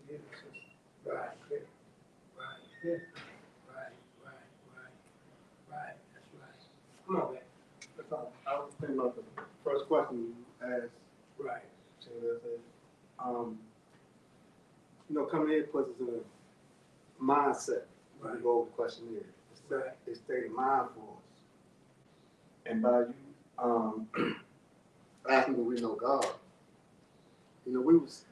hear the sister. Right. Clear. Right. Yeah. Right. That's right. Come on, man. I was thinking about the first question you asked. Right. Coming here puts us in a mindset when we go over the questionnaire. It's state of mind for us. And by you asking that we know God, we was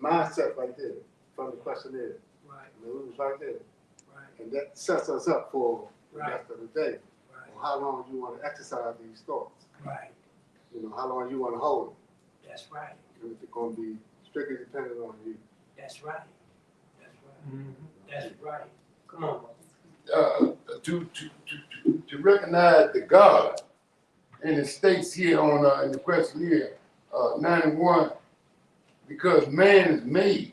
mindset right there from the questionnaire. Right. We was right there. Right. And that sets us up for the Right. rest of the day. Right. On how long you want to exercise these thoughts. Right. How long you want to hold them. That's right. If it's going to be strictly dependent on you. That's right. That's right. That's right. Come on. To recognize the God, and it states here on in the questionnaire 91, because man is made.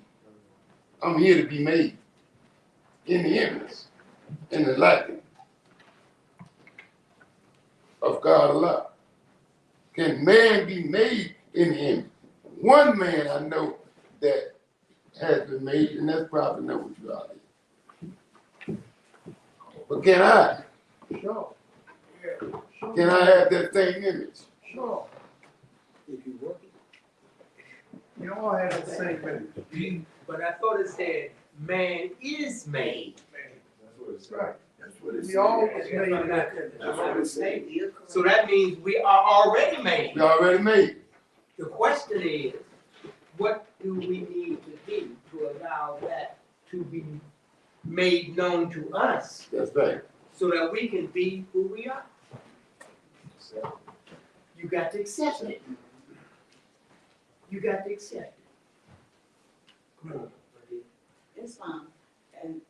I'm here to be made in the image, in the likeness of God Allah. Can man be made in the image? One man I know that has been made, and that's probably not what you are. But can I? Sure. Can I have that same image? Sure. If you work it. You all have the same image. But I thought it said man is made. That's what it's right. That's what it We says. all was made in that image. That's what it says. So that means we are already made. We already made. The question is, what do we need to do to allow that to be made known to us That's right. so that we can be who we are? You got to accept it. You got to accept it. Come on, buddy. It's fine. And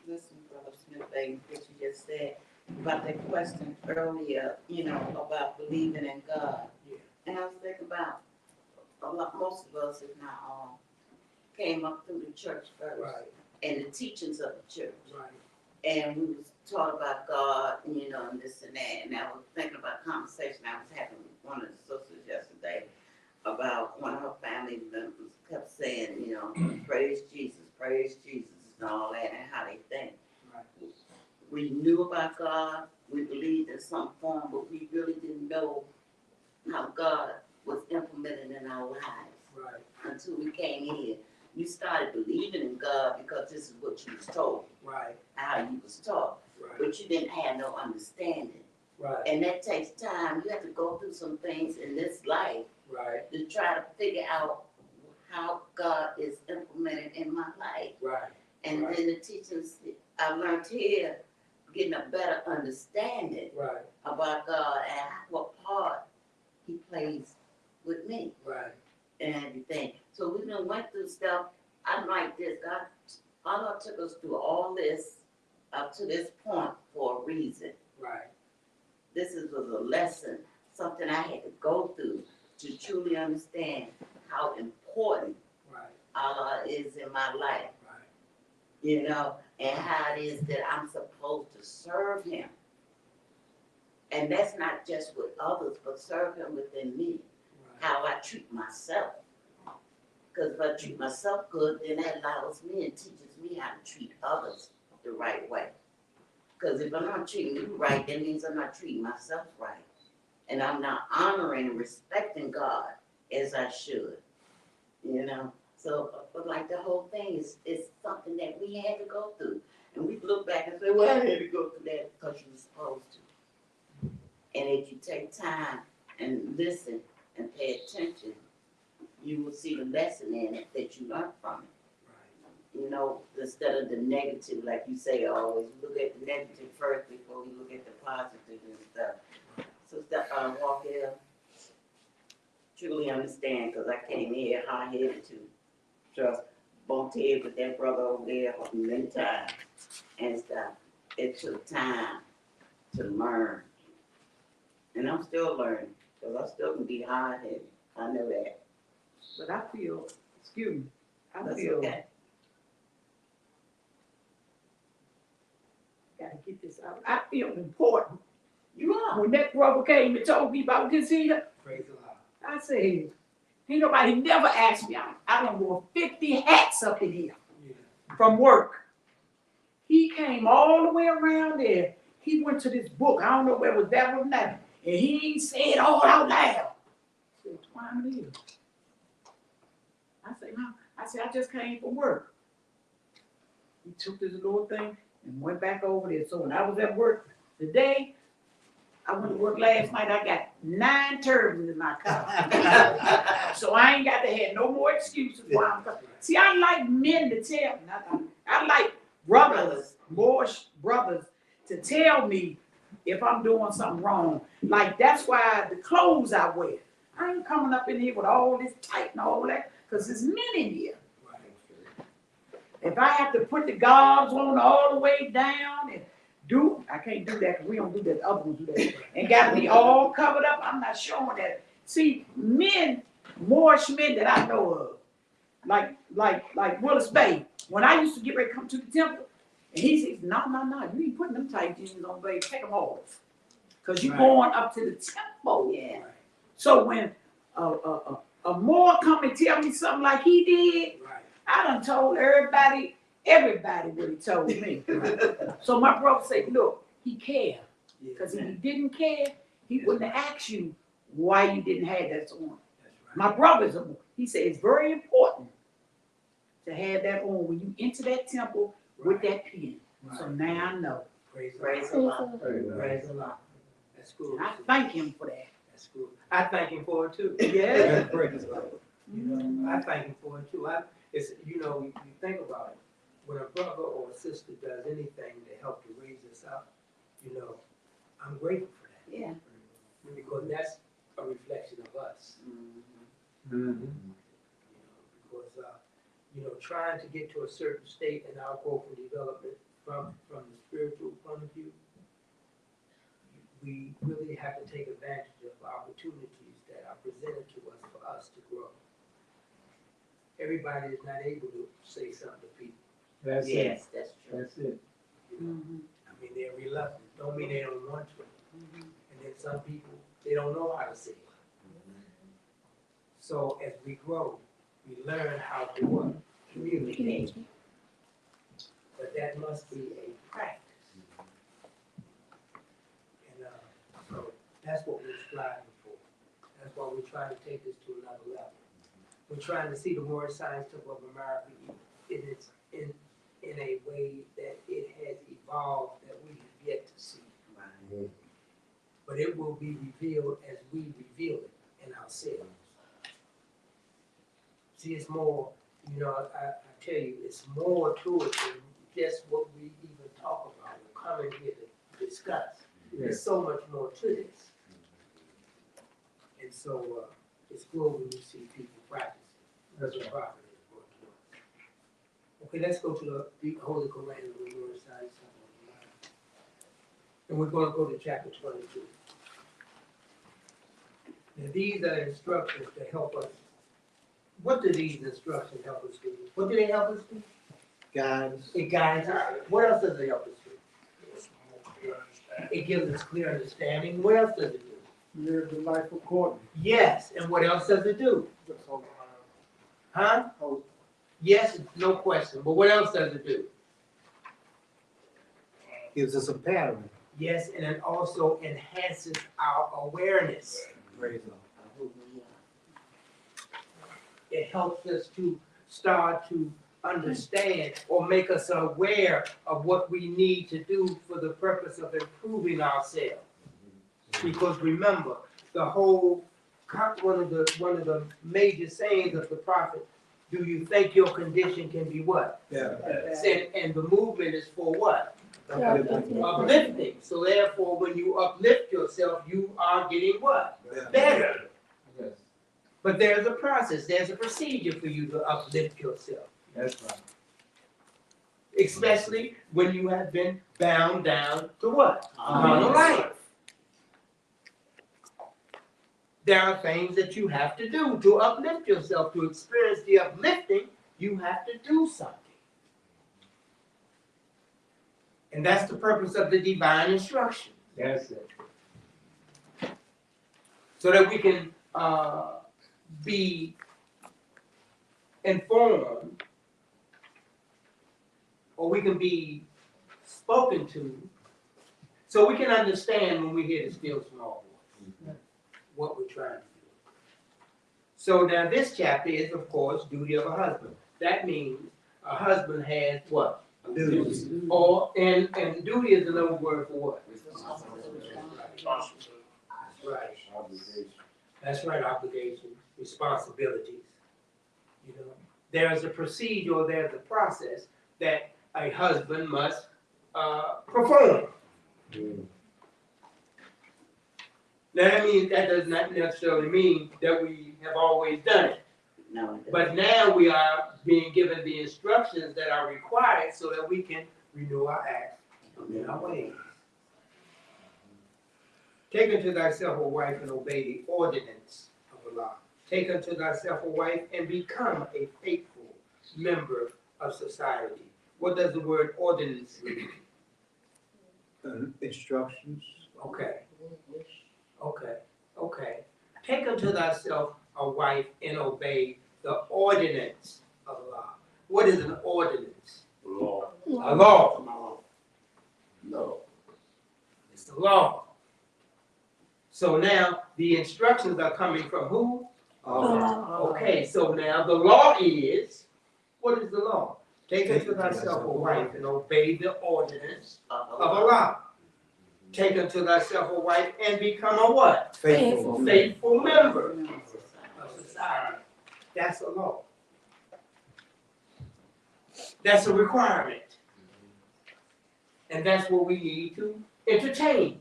listen, Brother Smith, thing that you just said about that question earlier, about believing in God. Yeah. And I was thinking about most of us, if not all, came up through the church first. Right. And the teachings of the church. Right. And we was taught about God, and this and that. And I was thinking about a conversation I was having with one of the sisters yesterday about one of her family members kept saying, praise Jesus, and all that, and how they think. Right. We knew about God, we believed in some form, but we really didn't know how God was implemented in our lives. Right. Until we came here. You started believing in God because this is what you was told, Right. how you was taught, Right. but you didn't have no understanding. Right. And that takes time. You have to go through some things in this life Right. to try to figure out how God is implemented in my life. Right. And Right. then the teachings I learned here, getting a better understanding Right. about God and what part He plays with me Right. and everything. So we done went through stuff. I'm like this. God took us through all this up to this point for a reason. Right. Was a lesson, something I had to go through to truly understand how important Allah is in my life. Right. You know, and how it is that I'm supposed to serve him. And that's not just with others, but serve him within me. Right. How I treat myself. Because if I treat myself good, then that allows me and teaches me how to treat others the right way. Because if I'm not treating you right, that means I'm not treating myself right. And I'm not honoring and respecting God as I should. You know? So, but like the whole thing is something that we had to go through. And we look back and say, well, I had to go through that because you were supposed to. And if you take time and listen and pay attention, you will see the lesson in it that you learned from it. Right. You know, instead of the negative, like you say always, look at the negative first before we look at the positive and stuff. So walk here, truly understand, because I came here hard-headed too. Just bumped head with that brother over there many times and stuff. It took time to learn. And I'm still learning, because I still can be hard-headed. I know that. But I feel, excuse me, That's feel, okay. gotta get this out. I feel important. You are. When that brother came and told me about Gazeta, Praise the Lord. I said, ain't nobody never asked me. I done wore 50 hats up in here from work. He came all the way around there. He went to this book. I don't know where it was that or nothing. And he said it all out loud. I said, why am I here? I said, I just came from work. He took this little thing and went back over there. So when I was at work today, I went to work last night, I got 9 turbans in my car. So I ain't got to have no more excuses why I'm coming. See, I like men to tell me. I like brothers, more brothers, to tell me if I'm doing something wrong. Like, that's why the clothes I wear. I ain't coming up in here with all this tight and all that, because there's men in here. If I have to put the gobs on all the way down and I can't do that because we don't do that. Other ones do that. And got to be all covered up. I'm not showing that. See, Moorish men that I know of, like Willis Bay, when I used to get ready to come to the temple, and he says, no, you ain't putting them tight jeans on, baby. Take them off. Because you're going up to the temple. Yeah. So when a Moor come and tell me something like he did, I done told everybody what he told me. So my brother said, look, he cared. Because if he didn't care, he wouldn't have asked you why you didn't have that on. Right. My brother's a, he said it's very important to have that on when you enter that temple with that pin. Right. So now I know. Praise the Lord. Praise the Lord. That's cool. I thank him for that. That's cool. I thank him for it too. Yeah. Praise the Lord. You know, I thank him for it too. It's, you know, you think about it. When a brother or a sister does anything to help to raise us up, you know, I'm grateful for that. Yeah. Because that's a reflection of us. Mm-hmm. You know, because, you know, trying to get to a certain state in our growth and development from the spiritual point of view, we really have to take advantage of opportunities that are presented to us to grow. Everybody is not able to say something to people. That's Yes, that's true. That's it. I mean, they're reluctant. Don't mean they don't want to. And then some people, they don't know how to say it. So as we grow, we learn how to what? Communicate. But that must be a practice. And so that's what we're striving for. That's why we're trying to take this to another level. We're trying to see the Moorish Science Temple of America in a way that it has evolved that we have yet to see. Right. But it will be revealed as we reveal it in ourselves. See, it's more, you know, I tell you, it's more to it than just what we even talk about or come in here to discuss. There's so much more to this. And so it's good when you see people practice. That's what prophet is going to do. Okay, let's go to the Holy Koran of the Moorish Science Temple of And we're gonna go to chapter 22. Now, these are instructions to help us. What do these instructions help us do? What do they help us do? Guys, It guides us. What else does it help us do? Give us more clear understanding. It gives us clear understanding. What else does it do? Live the life accordingly. Yes, and what else does it do? Just hope. Huh? Hope. Yes, no question. But what else does it do? gives us a pattern. Yes, and it also enhances our awareness. Praise God. It helps us to start to understand or make us aware of what we need to do for the purpose of improving ourselves. Because remember, the whole, one of the major sayings of the prophet, do you think your condition can be what? Yeah. And the movement is for what? Uplifting. Uplifting. So therefore, when you uplift yourself, you are getting what? Yeah. Better. Yes. But there's a process, there's a procedure for you to uplift yourself. That's right. Especially when you have been bound down to what? Carnal life. There are things that you have to do to uplift yourself. To experience the uplifting, you have to do something. And that's the purpose of the divine instruction. That's it. So that we can be informed, or we can be spoken to, so we can understand when we hear the still small voice, what we're trying to do. So now this chapter is, of course, duty of a husband. That means a husband has what? Duties. Or, and duty is another word for what? Right. That's right, obligations, responsibilities. You know, there's a procedure, or there's a process that a husband must perform. Now that does not necessarily mean that we have always done it. No. But now we are being given the instructions that are required so that we can renew our acts and our ways. Take unto thyself a wife and obey the ordinance of Allah. Take unto thyself a wife and become a faithful member of society. What does the word ordinance mean? Instructions. Okay. Take unto thyself a wife and obey the ordinance of Allah. What is an ordinance? Law. A law. No. It's the law. So now the instructions are coming from who? Okay, so now the law is, what is the law? Take unto thyself a wife and obey the ordinance of Allah. Take unto thyself a wife and become a what? Faithful. Faithful member of society. That's a law. That's a requirement. And that's what we need to entertain.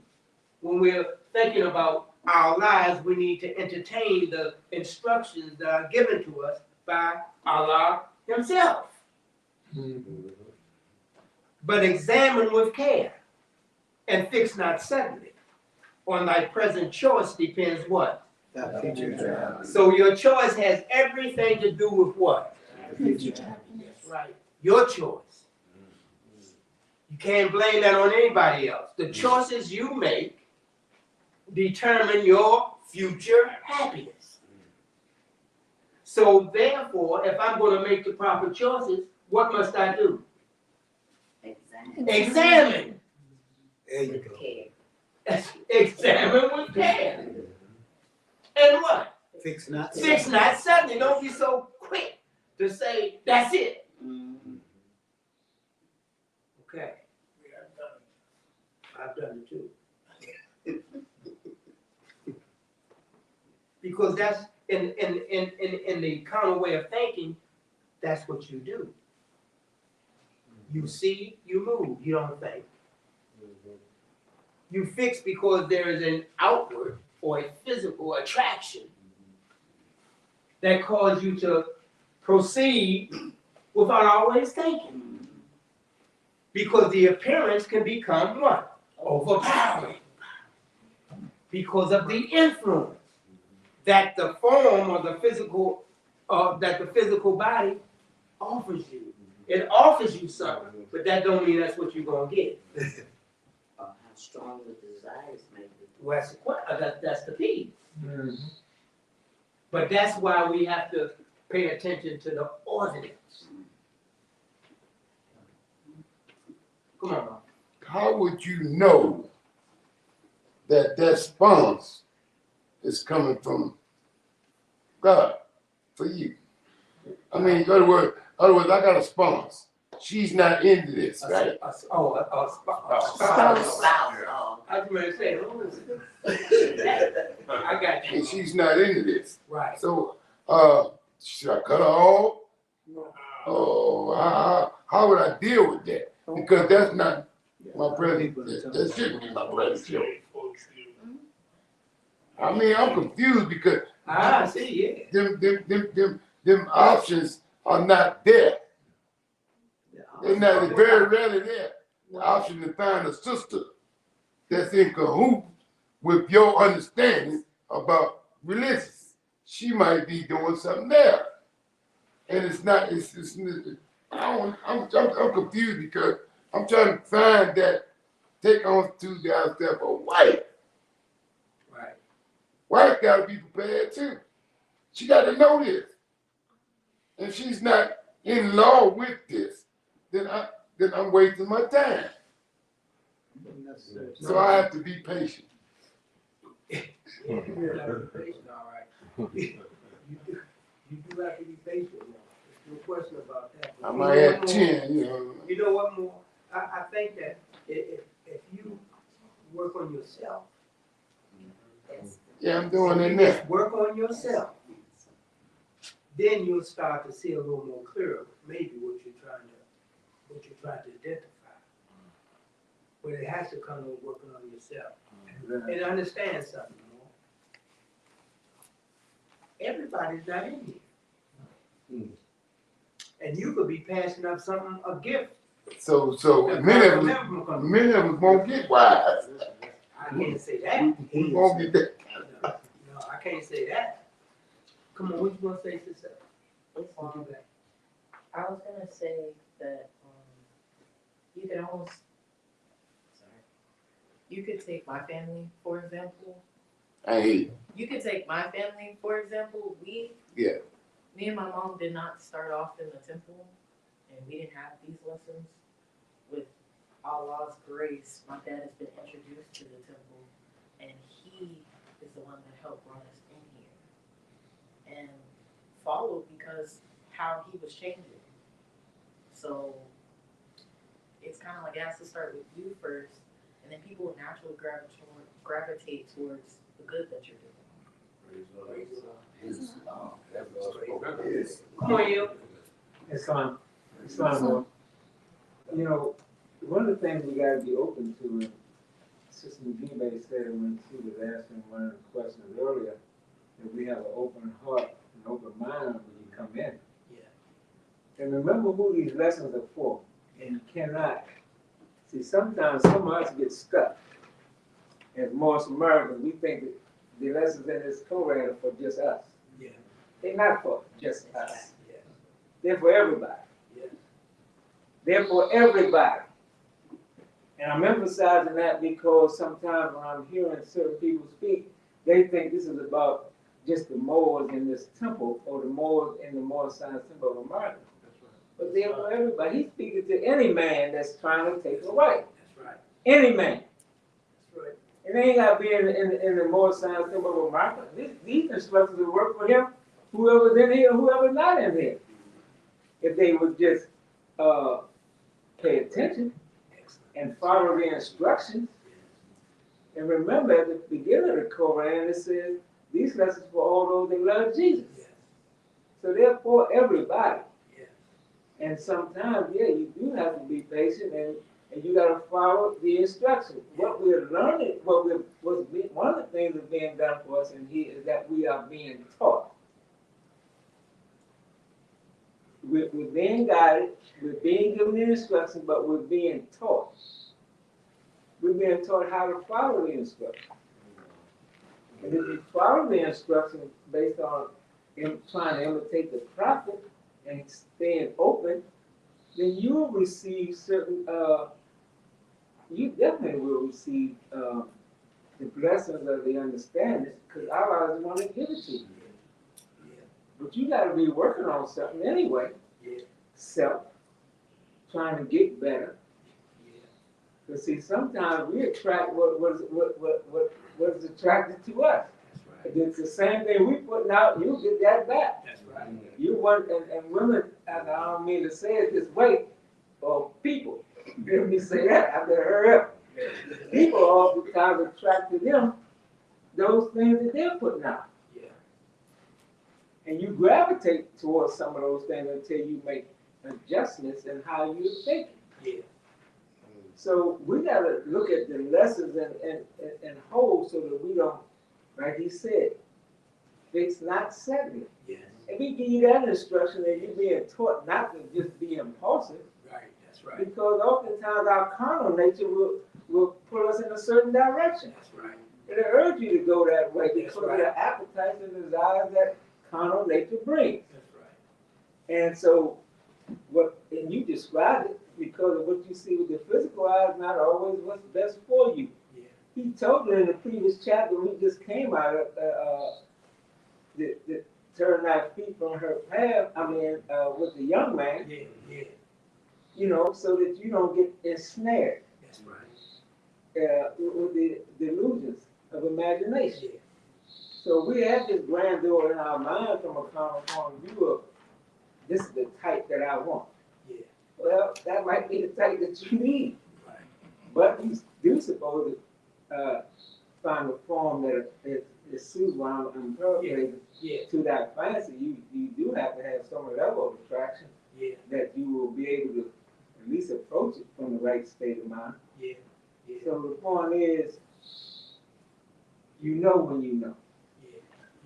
When we're thinking about our lives, we need to entertain the instructions that are given to us by Allah Himself. But examine with care and fix not suddenly. On thy present choice depends what? So your choice has everything to do with what? That's right. Your choice. You can't blame that on anybody else. The choices you make determine your future happiness. So therefore, if I'm going to make the proper choices, what must I do? Examine. There you go. Examine with care. And what? Fix not. Fix not suddenly. Don't be so quick to say, that's it. Okay. I've done it too. Because that's in the carnal way of thinking, that's what you do. You see, you move, you don't think. You fix because there is an outward or a physical attraction that causes you to proceed without always thinking. Because the appearance can become what? overpower you because of the influence that the form or the physical, that the physical body offers you. It offers you something, but that don't mean that's what you're gonna get. How strong the desires may be. Well, that's the key. But that's why we have to pay attention to the ordinance. Come on. How would you know that that response is coming from God for you? I mean, in other words, I got a spouse. She's not into this, right? A spouse. Oh. I was going to say, I got you. And she's not into this. Right. So, should I cut her off? Oh, how would I deal with that? Because that's not my present. That shouldn't be my present children. I mean, I'm confused because I see, yeah. them options are not there. They're not, they're very rarely there. The option to find a sister that's in cahoots with your understanding about religion. She might be doing something there. And it's not, I'm confused because I'm trying to find that, take on to the ourselves a wife. Right. Wife gotta be prepared too. She gotta know this. If she's not in law with this, then I'm wasting my time. So I have to be patient. You do have to be patient, all right. You do have to be patient now. There's no question about that. I might have 10, you know. You know what more? I think that if you work on yourself, Yeah, I'm doing it you now. just work on yourself, then you'll start to see a little more clearer, maybe what you're trying to identify. But it has to come with working on yourself. And understand something more. Everybody's not in here. And you could be passing up something, a gift. So many of us won't get wise. I can't say that. We won't get that. No, I can't say that. Come on, what you want to say, sister? I was gonna say that you could almost, you could take my family for example. I hear you. You could take my family for example. Me and my mom did not start off in the temple, and we didn't have these lessons. With Allah's grace, my dad has been introduced to the temple, and he is the one that helped run us in here, and followed because how he was changing. So it's kind of like it has to start with you first, and then people will naturally gravitate towards the good that you're doing. Come on, you. It's fine, boy. You know, one of the things we gotta be open to, and Sister McGee said when she was asking one of the questions earlier, that we have an open heart and open mind when you come in. Yeah. And remember who these lessons are for, and you cannot. See, sometimes some of us get stuck. As most Americans, we think that the lessons in this Koran are for just us. Yeah. They're not for just us. Yeah. They're for everybody. Yeah. They're for everybody. And I'm emphasizing that because sometimes when I'm hearing certain people speak, they think this is about just the Moors in this temple or the Moors in the Moor Science Temple of America. But they're for everybody. He's speaking to any man that's trying to take a right. That's right. Any man. That's right. And they ain't got to be in the Moor Science Temple of America. These instructions will work for him, whoever's in here, whoever's not in here. If they would just pay attention and follow the instructions. And remember, at the beginning of the Koran, it says, these lessons for all those that love Jesus. So they're for everybody. And sometimes, you do have to be patient and you got to follow the instructions. What we're learning, one of the things that's being done for us in here is that we are being taught. We're being guided, we're being given the instructions, but we're being taught. we're being taught how to follow the instructions. And if you follow the instructions based on trying to imitate the prophet and staying open, then you will receive certain, you definitely will receive the blessings of the understanding, because Allah doesn't want to give it to you. But you got to be working on something anyway. Self, trying to get better. Because see, sometimes we attract what is attracted to us. It's the same thing we putting out, you get that back. That's right. You want, and women, and I don't mean to say it this way, or people, let me say that, I better hurry up. People oftentimes attract to them those things that they're putting out. Yeah. And you gravitate towards some of those things until you make adjustments in how you're thinking. Yeah. So we got to look at the lessons and whole so that we don't, like he said, fix not settling. Yes. And we give you that instruction that you're being taught not to just be impulsive. Right. That's right. Because oftentimes our carnal nature will pull us in a certain direction. That's right. It'll urge you to go that way because That's right. of the appetites and desires that carnal nature brings. That's right. And so, and you described it because of what you see with the physical eyes, not always what's best for you. Yeah. He told you in the previous chapter we just came out of the turn thy feet from her path. With the young man. Yeah. Yeah. You know, so that you don't get ensnared. That's right. With the delusions of imagination. Yeah. So we have this grandeur in our mind from a common point of view of this is the type that I want. Yeah. Well, that might be the type that you need. Right. But you do supposed to find a form that is suitable and appropriate to that fancy. You do have to have some level of attraction that you will be able to at least approach it from the right state of mind. Yeah. Yeah. So the point is, you know when you know.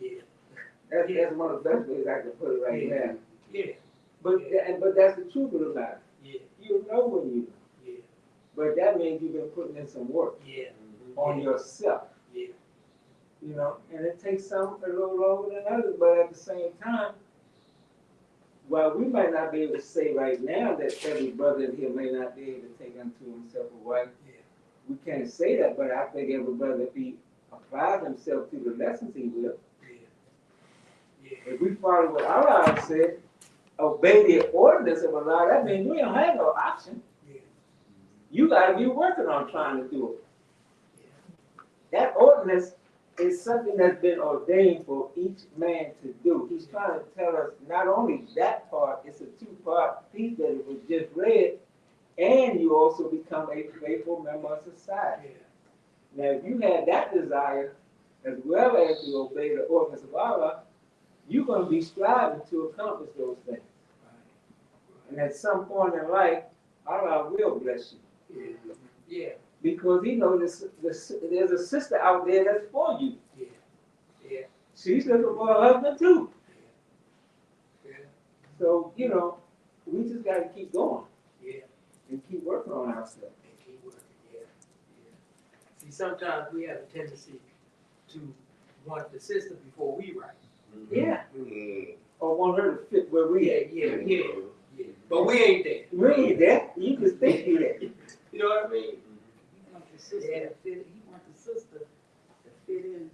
Yeah. That's one of the best ways I can put it right now. Yeah. But that's the truth of the matter. Yeah. You know when you know. Yeah. But that means you've been putting in some work on yourself. Yeah. You know, and it takes some a little longer than others, but at the same time, while we might not be able to say right now that every brother in here may not be able to take unto himself a wife, we can't say that, but I think every brother, if he applies himself to the lessons, he will. If we follow what Allah said, obey the ordinance of Allah, that means we don't have no option. You got to be working on trying to do it. That ordinance is something that's been ordained for each man to do. He's trying to tell us not only that part, it's a two-part piece that it was just read, and you also become a faithful member of society. Now, if you have that desire, as well as to obey the ordinance of Allah, you're going to be striving to accomplish those things. And at some point in life, Allah will bless you. Yeah. Because he knows there's a sister out there that's for you. Yeah. She's looking for a husband too. Yeah. So, you know, we just got to keep going. Yeah. And keep working on ourselves. And keep working. Yeah. See, sometimes we have a tendency to want the sister before we write. Yeah. Or want her to fit where we at. Yeah. But we ain't there. We ain't there. You just think you there. You know what I mean? He wants the sister to fit. He wants the sister to fit in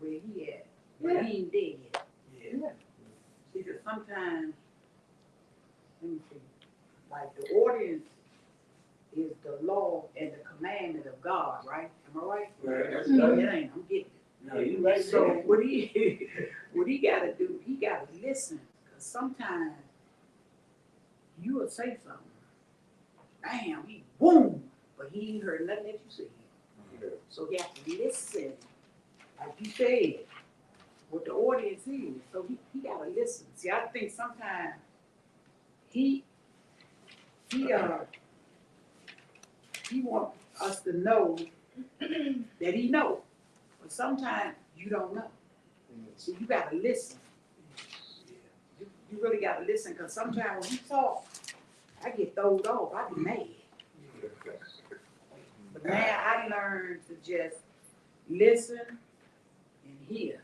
where he at. But he ain't there yet. Yeah. See, because sometimes, let me see, like the audience is the law and the commandment of God, right? Am I right? Right. That's right. It ain't. I'm getting it. No, you right. So what he got to do, he got to listen. Because sometimes you will say something. Bam, he boom, but he ain't heard nothing that you said. So you have to listen, like you said, what the audience is. So he got to listen. See, I think sometimes he wants us to know that he knows. But sometimes you don't know. So you got to listen. You really got to listen, because sometimes when he talk, I get thrown off. I be mad. But now I learned to just listen and hear.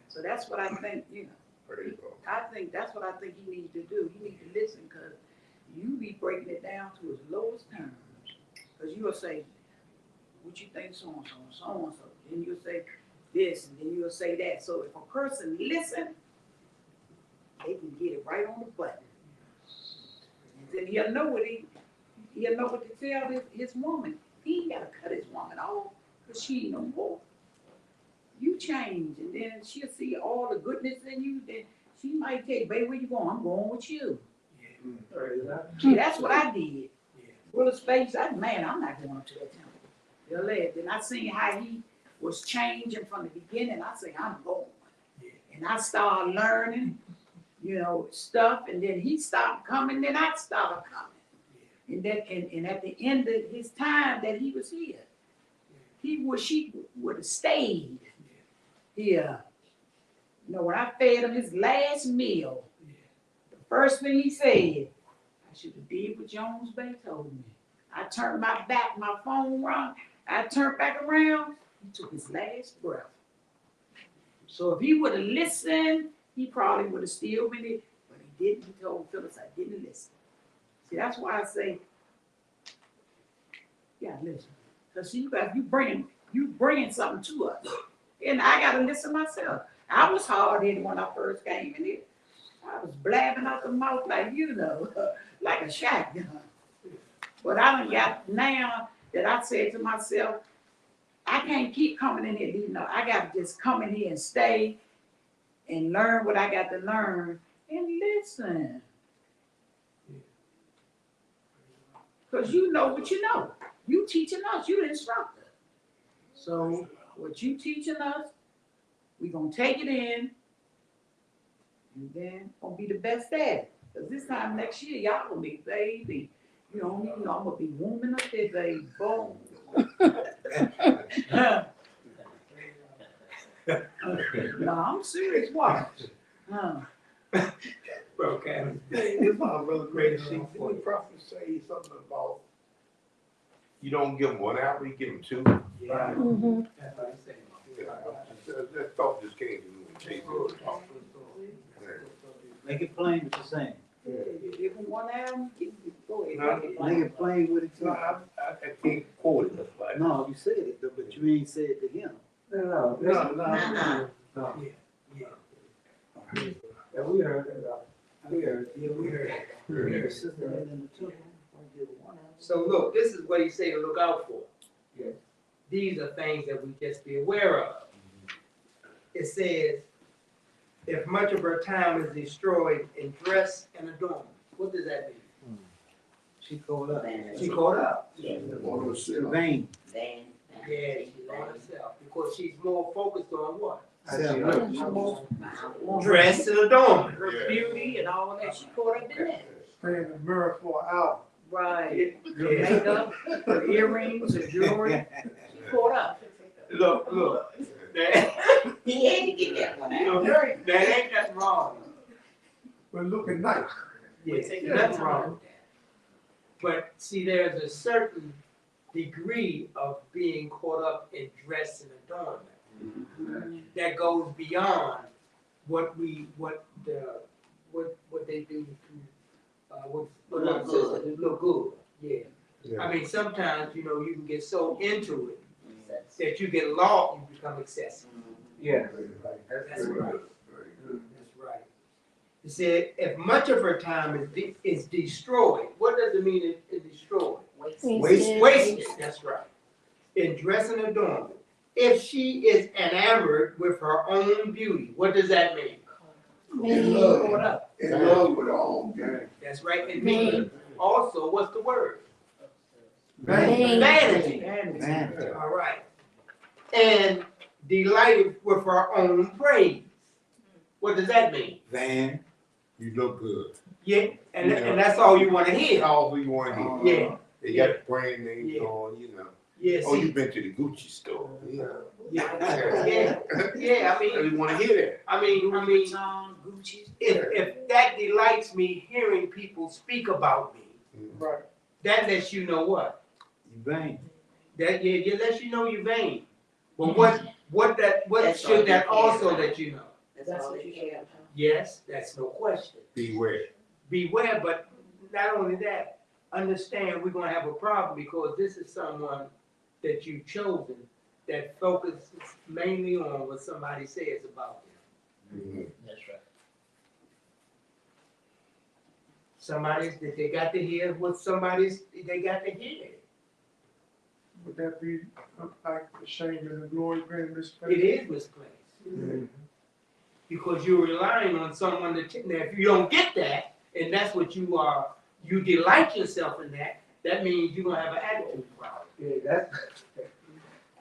So that's what I think, I think that's what I think he needs to do. He needs to listen, because you be breaking it down to its lowest terms. Because you'll say, what you think so-and-so, so-and-so. Then you'll say this, and then you'll say that. So if a person listen, they can get it right on the button. And then he'll know what to tell his woman. He ain't gotta cut his woman off, because she ain't no more. You change, and then she'll see all the goodness in you. Then she might take, baby, where you going? I'm going with you. See, that's what I did. Willis face, I'm not going up to that temple. They'll let. Then I seen how he was changing from the beginning. I say, I'm going. And I started learning, stuff, and then he stopped coming, then I started coming. And then, and at the end of his time that he was here, she would have stayed here. When I fed him his last meal, the first thing he said, I should have did what Jones Bay told me. I turned my back, my phone rung, I turned back around, he took his last breath. So if he would have listened, he probably would have still been it, but he didn't. He told Phyllis, I didn't listen. See, that's why I say, yeah, listen. Because see, you bringing something to us. And I got to listen myself. I was hard-headed when I first came in here. I was blabbing out the mouth like, like a shotgun. But I done got now that I said to myself, I can't keep coming in here. I got to just come in here and stay and learn what I got to learn and listen. Because you know what you know. You teaching us, you the instructor. So what you teaching us, we gonna take it in, and then gonna be the best at it. Because this time next year, y'all gonna be baby. I'm gonna be warming up there, baby. Boom. No, I'm serious. Watch. Okay. It's my brother great sheep. Did the prophet say something about you don't give them 1 hour, you give them 2? Yeah. Mm-hmm. That's what I'm saying. That thought just came to me when Jesus was talking. Make it plain what you're saying. Give them 1 hour, go ahead. No, Make it plain what it's No, I can't quote it just like. No, you said it, though, but you ain't said it to him. No. Yeah, we heard it. We heard it. So look, this is what he said to look out for. Yes. These are things that we just be aware of. It says, if much of her time is destroyed in dress and adornment. What does that mean? She caught up. She caught up. Yeah. Vain. Yeah, she's on herself because she's more focused on what? Dress and adornment. her beauty and all that. She caught up in that. Stay in the mirror for an hour. Right. Her makeup, her earrings, her jewelry. She caught up. Look. He had to get that one out. That ain't nothing wrong. We're looking nice. Yeah, nothing wrong. But see, there's a certain degree of being caught up in dress and adornment that goes beyond what they do to look good. Yeah. I mean, sometimes you can get so into it that you get lost, you become excessive. Yeah. That's right. That's right. It said, if much of her time is destroyed, what does it mean is destroyed? Wasted. That's right. In dress and adornment. If she is enamored with her own beauty, what does that mean? In love with her own beauty. That's right. It means also, what's the word? Vanity. Vanity. All right. And delighted with her own praise. What does that mean? Van. You look good. Yeah, and that's all you want to hear. All you want to hear. Yeah. They got the brand names on, Yeah, Oh, see, you've been to the Gucci store. yeah. I mean, You want to hear that? I mean, Gucci. if that delights me hearing people speak about me, Right. that lets you know what? Vain. That it lets you know you're vain. But what That's all should you that care also about. let you know? That's all you care about. Yes, that's no question. Beware. Beware, but not only that, understand we're gonna have a problem because this is someone that you've chosen that focuses mainly on what somebody says about them. That's right. Somebody's that they got to hear what they got to hear. Would that be like the shame and the glory being misplaced? It is misplaced. Because you're relying on someone now if you don't get that, and that's what you are, you delight yourself in that, that means you're gonna have an attitude problem. Yeah, that's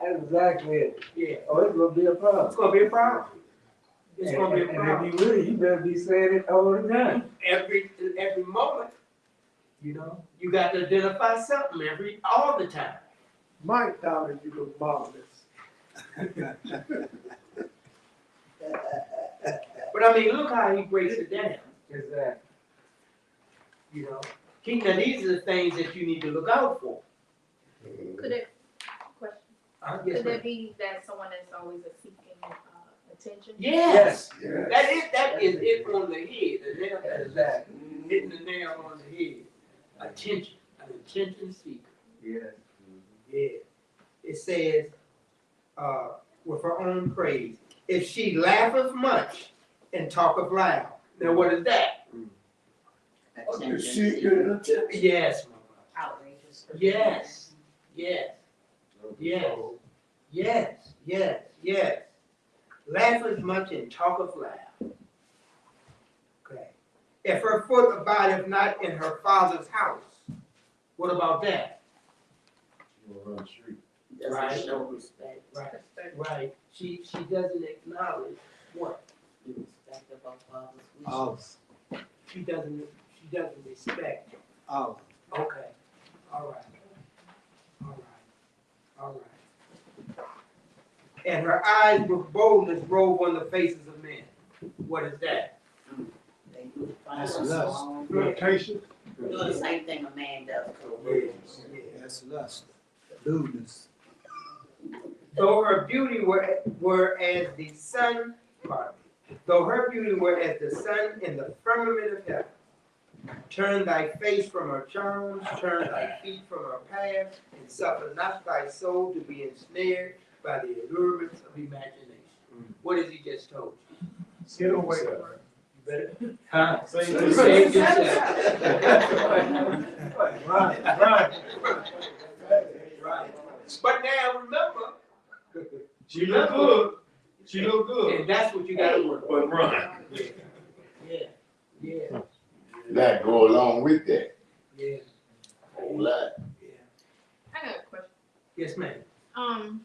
exactly it. Yeah, Oh, it's gonna be a problem. it's gonna be a problem. It's gonna be a problem. And if you really, you better be saying it all the time. Every moment, you know, you got to identify something all the time. Mike doubted you was marvelous. But I mean, look how he breaks it down. Exactly. You know, now these are the things that you need to look out for. Could it, question, Yes, could ma'am. it be that someone that's always seeking attention? Yes. Yes. That is it on the head. The nail is Exactly. hitting the nail on the head. Attention, an attention seeker. Yeah. Yeah. It says, with her own praise, if she laugheth much and talketh loud. Now what is that? Attention Seeking attention. Yes, mama. Outrageous. Yes. Yes. Yes. Yes. Yes. Yes. Laugheth much and talketh loud. Okay. If her foot abideth not in her father's house, what about that? doesn't Right. show respect. Right. Right. She doesn't acknowledge what? Respect of our father's wishes. Oh, She doesn't respect. oh. Okay. All right. All right. All right. And her eyes with boldness rove on the faces of men. What is that? They do find That's us lust. wrong. Flirtation. Do the same thing a man does. That's lust. Lewdness. Though her beauty were as the sun, pardon me, though her beauty were as the sun in the firmament of heaven, turn thy face from her charms, turn thy feet from her paths, and suffer not thy soul to be ensnared by the allurements of imagination. What has he just told you? Get away from her. You better, huh? Save Save yourself. Right. Right. But now remember, She look good. She look good. and that's what you gotta work on. But run. Yeah, yeah, That go along with that. yeah, Whole lot. yeah. I got a question. Yes, ma'am.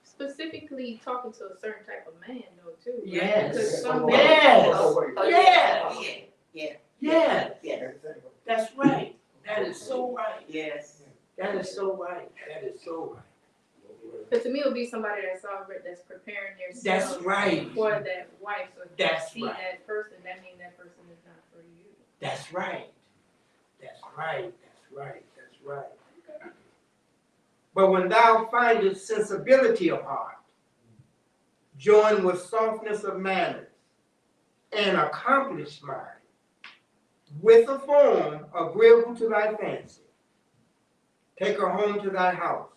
Specifically talking to a certain type of man though too. Right? Yes. Because some men, Yes. Oh, Yes. Yeah, Yes. yeah, That's right. That is so right. yes. That is so right. That is so right. because to me it would be somebody that's preparing That's themselves right. for that wife. So if you That's see right. that person, that means that person is not for you. That's right. That's right. That's right. That's right. But when thou findest sensibility of heart, joined with softness of manners, and accomplished mind, with a form agreeable to thy fancy, take her home to thy house.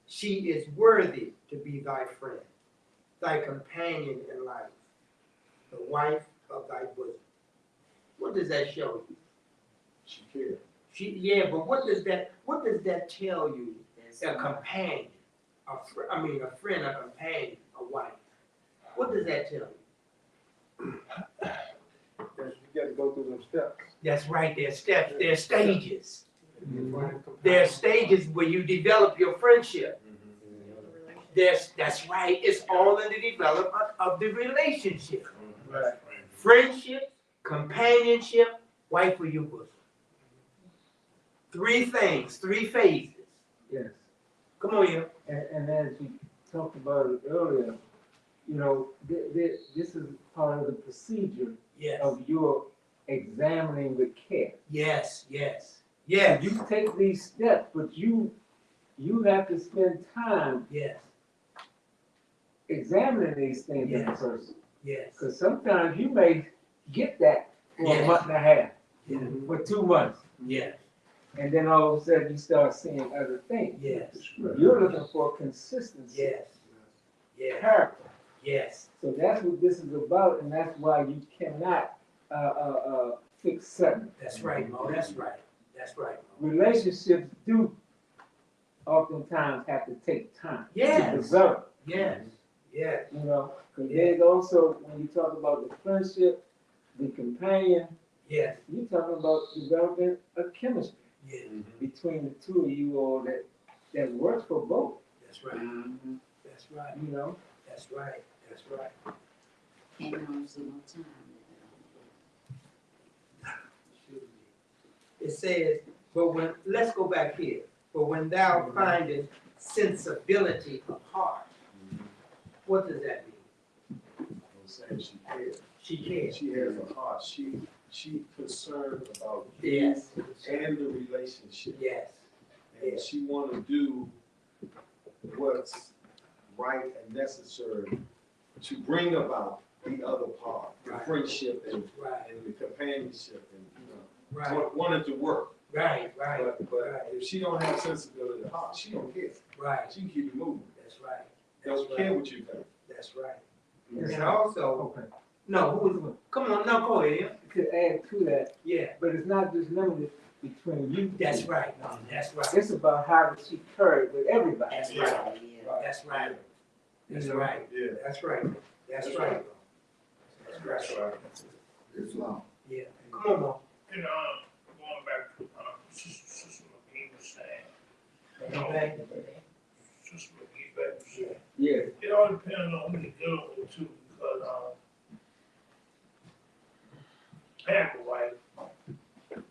She is worthy to be thy friend, thy companion in life, the wife of thy bosom. What does that show you? She cares. Yeah, but what does that tell you? A companion, a friend, a companion, a wife. What does that tell you? Because you gotta go through them steps. That's right, there's steps, there's stages. There's stages where you develop your friendship. That's right, it's all in the development of the relationship. Right. Friendship, companionship, wife of your bosom. 3 things, 3 phases. Yes. Come on here. And as you talked about it earlier, you know, this is part of the procedure Yes, of your examining with care. yes, yes, yes. You take these steps, but you you have to spend time Yes, examining these things in a Yes. person. yes, Because sometimes you may get that for Yes. a month and a half, yeah, for 2 months. yes, And then all of a sudden you start seeing other things. yes, You're looking for consistency, yes, yes, character. yes, So that's what this is about, and that's why you cannot fix suddenly. that's right, Mo, that's right, Mo. Relationships do oftentimes have to take time to Yes. develop. Yes, yes, You know, because Yeah. there's also, when you talk about the friendship, the companion, yes, you're talking about developing a chemistry yes, between the two of you all that works for both, that's right, that's right, you know? that's right, that's right. And also no time. It says, but when, let's go back here, but when thou findest sensibility of heart, what does that mean? I'm saying she cares. She cares. She has a heart. She concerned about you Yes, and the relationship. yes, And she wanna do what's right and necessary to bring about the other part, the Right. friendship and right, the companionship and, you know, right, wanted to work. right, right, But if she don't have sensibility of heart, she don't care. right, She can keep it moving. that's right, that's Don't care right, what you think. that's right. Yes. And also, Okay. no, who is, come on, no, go ahead, To add to that, yeah, but it's not just limited between you. that's right, no, that's right, It's about how to she carried with everybody. that's Yeah. right, Yeah. that's right, that's You know? right, Yeah. that's right, that's That's right, that's right, Islam. yeah, come on, Mo. And, going back to, Sister McGee was saying, Okay. Sister McGee was saying, Yeah. it all depends on who you're dealing with too, because, I have a wife, and,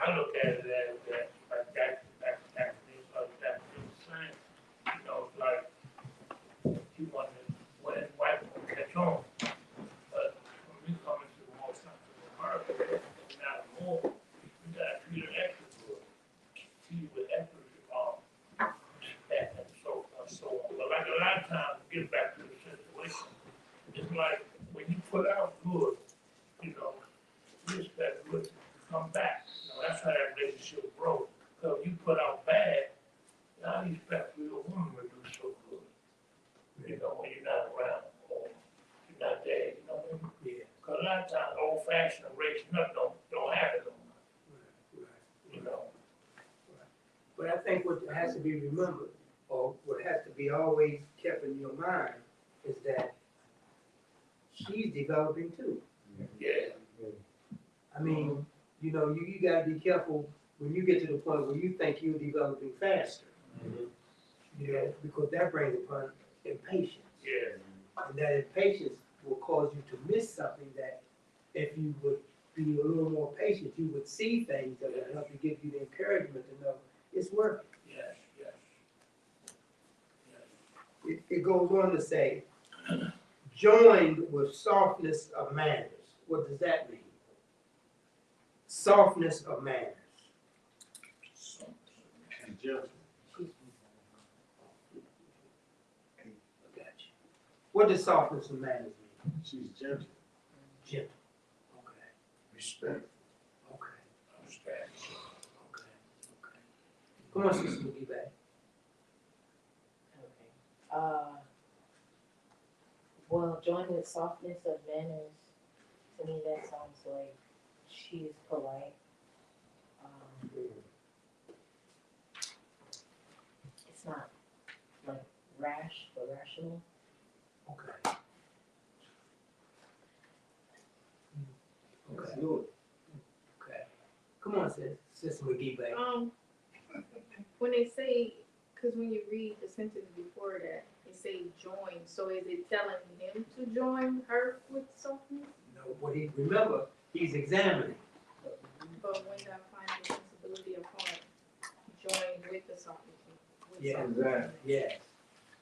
I look at it as that, like that was saying, you know, it's like, he wanted, when his wife will catch on, but when we come into the more sensitive market, not more, we gotta treat her extra good, treat her with extra, respect and so on, so on. But like a lot of times, get back to the situation, it's like, when you put out good, you know, you expect good to come back. You know, that's how that relationship grows. Because you put out bad, now you expect your woman to do so good. You know, when you're not around or you're not there, you know what I mean? Yeah. Because a lot of times, old fashioned raising up don't happen no more, you know? But I think what has to be remembered, or what has to be always kept in your mind, is that she's developing too. Yeah. I mean, you know, you gotta be careful when you get to the point where you think you're developing faster. You know, because that brings upon impatience. Yeah. And that impatience will cause you to miss something that if you would be a little more patient, you would see things that would help you, give you the encouragement to know it's working. Yes, yes. It goes on to say, joined with softness of manners. What does that mean? Softness of manners. And gentle. I got you. What does softness of manners mean? She's gentle. Gentle. Okay. Respect. Okay. Understand. Okay. Okay. Come on, Sister McGee back. Okay. Well, joined with softness of manners, to me that sounds like she is polite. It's not like rash, but rational. Okay. Let's Okay. do it. Okay. Come on, Sister McGee back. When they say, because when you read the sentence before that, it say join, so is it telling him to join her with softness? No, remember, he's examining. But when I find the sensibility of heart, join with the softness. With Yeah. softness. Exactly. Yes,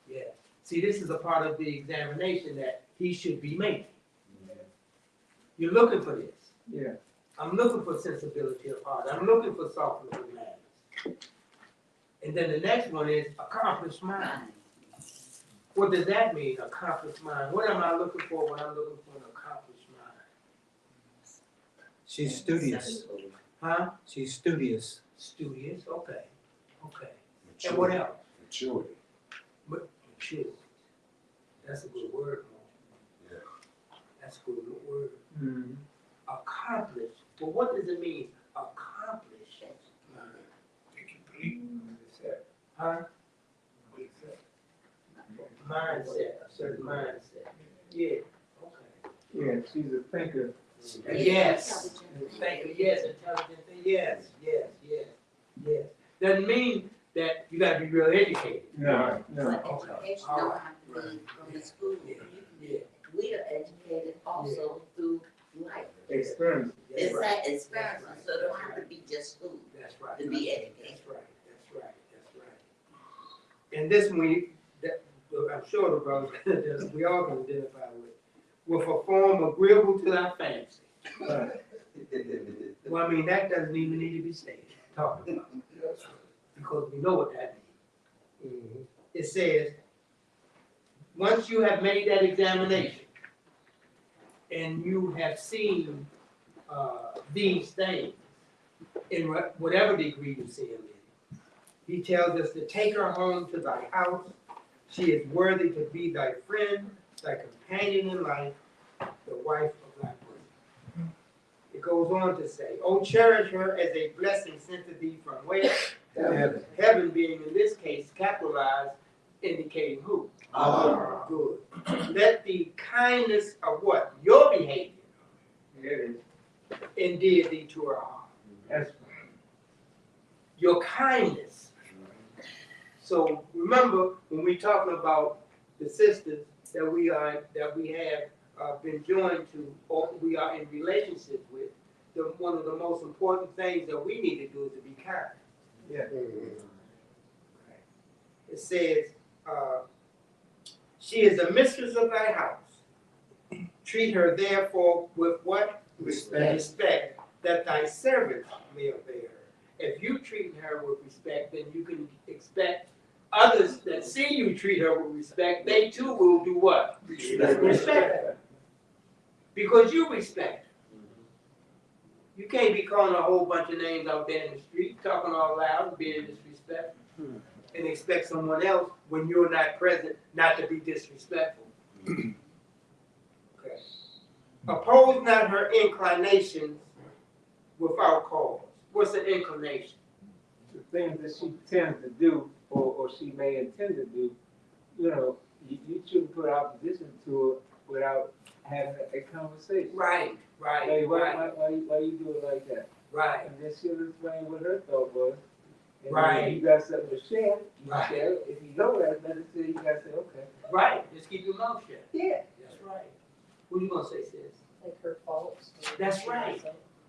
yes. See, this is a part of the examination that he should be making. You're looking for this. Yeah. I'm looking for sensibility of heart. I'm looking for softness of manners. And then the next one is accomplished mind. What does that mean, accomplished mind? What am I looking for when I'm looking for an accomplished mind? She's studious. Huh? She's studious. Studious, okay, okay. And what else? Maturity. Mature. That's a good word, Mo. Yeah. That's a good word. Mm-hmm. Accomplished. But what does it mean, accomplished? They complete. Huh? Mindset, a certain mindset. Yeah, okay. Yeah, she's a thinker. Yes. Thinker, yes, intelligent, yes, yes, yes, yes. Doesn't mean that you gotta be real educated. No, no. But education don't have to be from the school. Yeah. We are educated also through life. Experience. It's that experience, so it don't have to be just school That's right. to be educated. That's right, that's right, that's right. And this one, that, I'm sure the brothers, that we all can identify with a form agreeable to our fancy. Well, I mean, that doesn't even need to be stated, talked about, because we know what that means. It says, once you have made that examination, and you have seen these things, in whatever degree you see them in, he tells us to take her home to thy house. She is worthy to be thy friend, thy companion in life, the wife of thy bosom. It goes on to say, oh, cherish her as a blessing sent to thee from where? Heaven. Heaven being in this case capitalized, indicating who? Allah. Good. Let the kindness of what? Your behavior endear thee to her heart. That's Your kindness. So remember, when we talking about the sisters that we have been joined to, or we are in relationships with, one of the most important things that we need to do is to be kind. yeah. It says, she is the mistress of thy house. Treat her therefore with what? Respect, that thy servants may obey her. If you treat her with respect, then you can expect others that see you treat her with respect, they too will do what? Respect her. Because you respect her. You can't be calling a whole bunch of names out there in the street, talking all loud and being disrespectful, and expect someone else, when you're not present, not to be disrespectful. Okay. Oppose not her inclinations without cause. What's an inclination? The things that she tends to do, or she may intend to do, you know, you shouldn't put opposition to it without having a conversation. Right, right, Hey, right, why you do it like that? right, And then she'll explain what her thought was. And Right. If you got something to share, you Right. share it. If you don't have nothing to say, you gotta say, okay. right. Just keep your mouth shut. Yeah. That's right. What you gonna say, sis? Like her faults. That's right.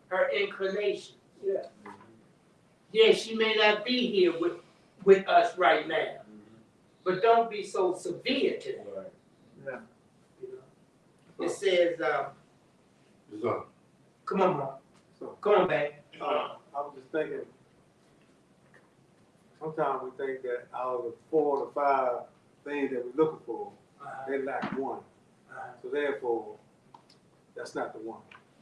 Her inclination. Yeah. Yeah, she may not be here with us right now, but don't be so severe to her. Yeah. You know? It says, come on, Mom. So, Come on, babe. I was just thinking, sometimes we think that out of the 4 or 5 things that we're looking for, they lack one. So therefore, that's not the one.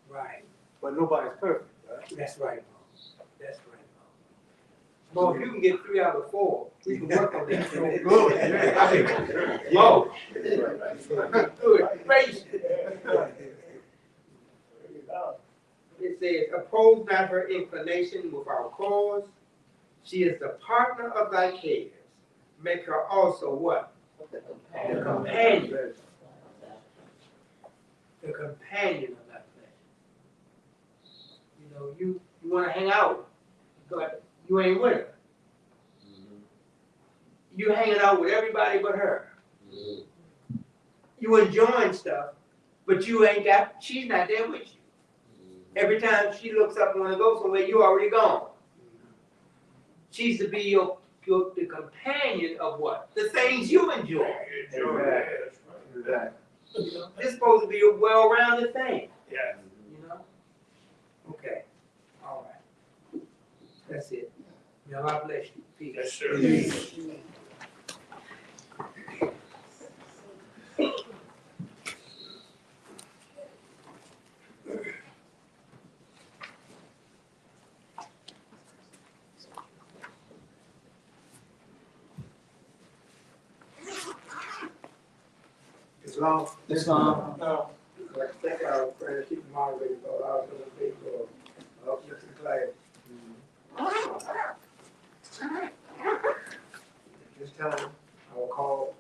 Right. But nobody's perfect, right? That's right, Mom. That's right, Mom. Mom, if you can get 3 out of 4, we can work on that. Good. Mom. Good. Praise you. It says, oppose not her inclination without cause. She is the partner of thy cares. Make her also what? The companion. The companion of thy pleasure. You know, you want to hang out, but you ain't with her. You hanging out with everybody but her. You enjoying stuff, but she's not there with you. Every time she looks up and want to go somewhere, you already gone. She's to be the companion of what? The things you enjoy. Exactly. You know, it's supposed to be a well-rounded thing. Yeah. You know? Okay. All right. That's it. May Allah bless you. Yes, sir. Islam. Islam. No. I think our friend, keep him moderated, but I was gonna be for uplifting class. This time, I will call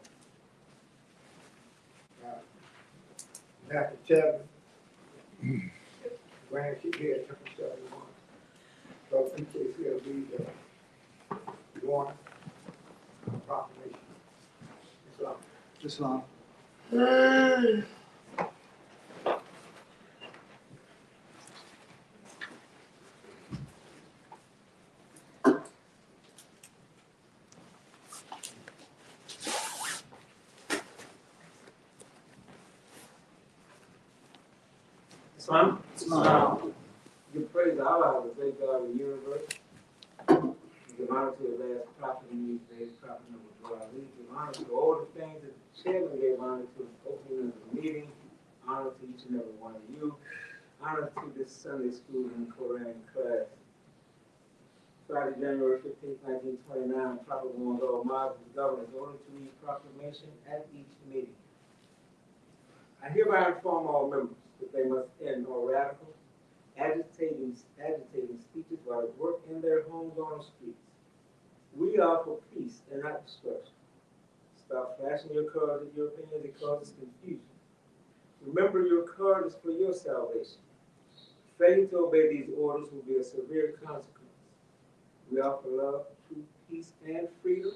Pastor Chapman, Grand Chief here, Temple 71. So PKC will be the one proclamation. Islam. Islam. Islam. Islam. Give praise to Allah, the great God of the universe. Give honor to the last prophet in these days, prophet number 12. Give honor to all the things that the chairman gave honor to the opening of the meeting. Honor to each and every one of you. Honor to this Sunday school and Koran class. Friday, January 15, 1929, Prophet Muhammad al-Mahdi, the governor, is ordered to read proclamation at each meeting. I hereby inform all members that they must end all radical, agitating speeches while at work in their homes on the streets. We are for peace and not destruction. Stop flashing your cards at your opinions. It causes confusion. Remember, your card is for your salvation. Failing to obey these orders will be a severe consequence. We offer love, truth, peace, and freedom.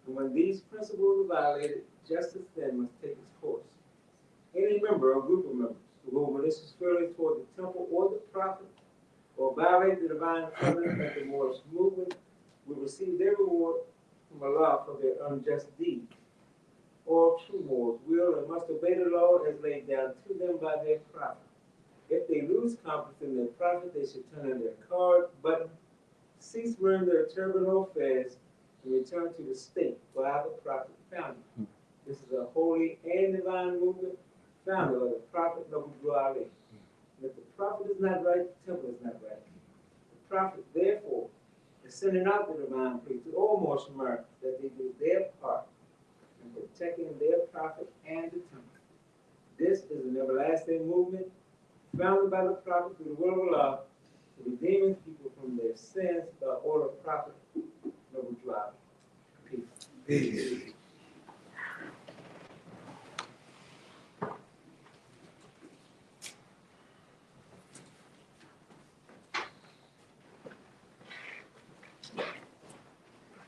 And when these principles are violated, justice then must take its course. Any member or group of members who go malicious feelings toward the temple or the prophet, or violate the divine covenant of the Moorish movement, will receive their reward from Allah for their unjust deeds. All true Moors will and must obey the law as laid down to them by their prophet. If they lose confidence in their prophet, they should turn on their card button, cease wearing their turban or fez, and return to the state where the prophet founded. This is a holy and divine movement founded by the prophet Nabi Ali. If the prophet is not right, the temple is not right. The prophet, therefore, is sending out the divine plea to all Muslim Americans that they do their part in protecting their prophet and the temple. This is an everlasting movement founded by the prophet through the will of Allah to redeem his people from their sins by order of prophet Nabi Ali. Peace. Peace.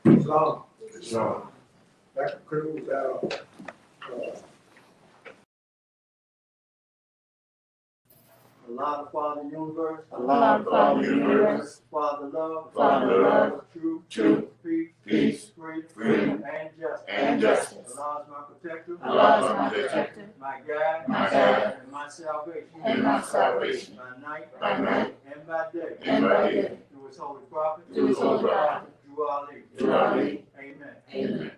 Islam. Islam. That concludes our Allah, the Father, universe. Allah, the Father, universe. Father, love. Father, love. Truth. Peace. Freedom. And justice. Allah is my protector. Allah is my protector. My guide. And my salvation. By night. And by day. Through his holy prophet. Through his holy prophet. Through Ali. Amen.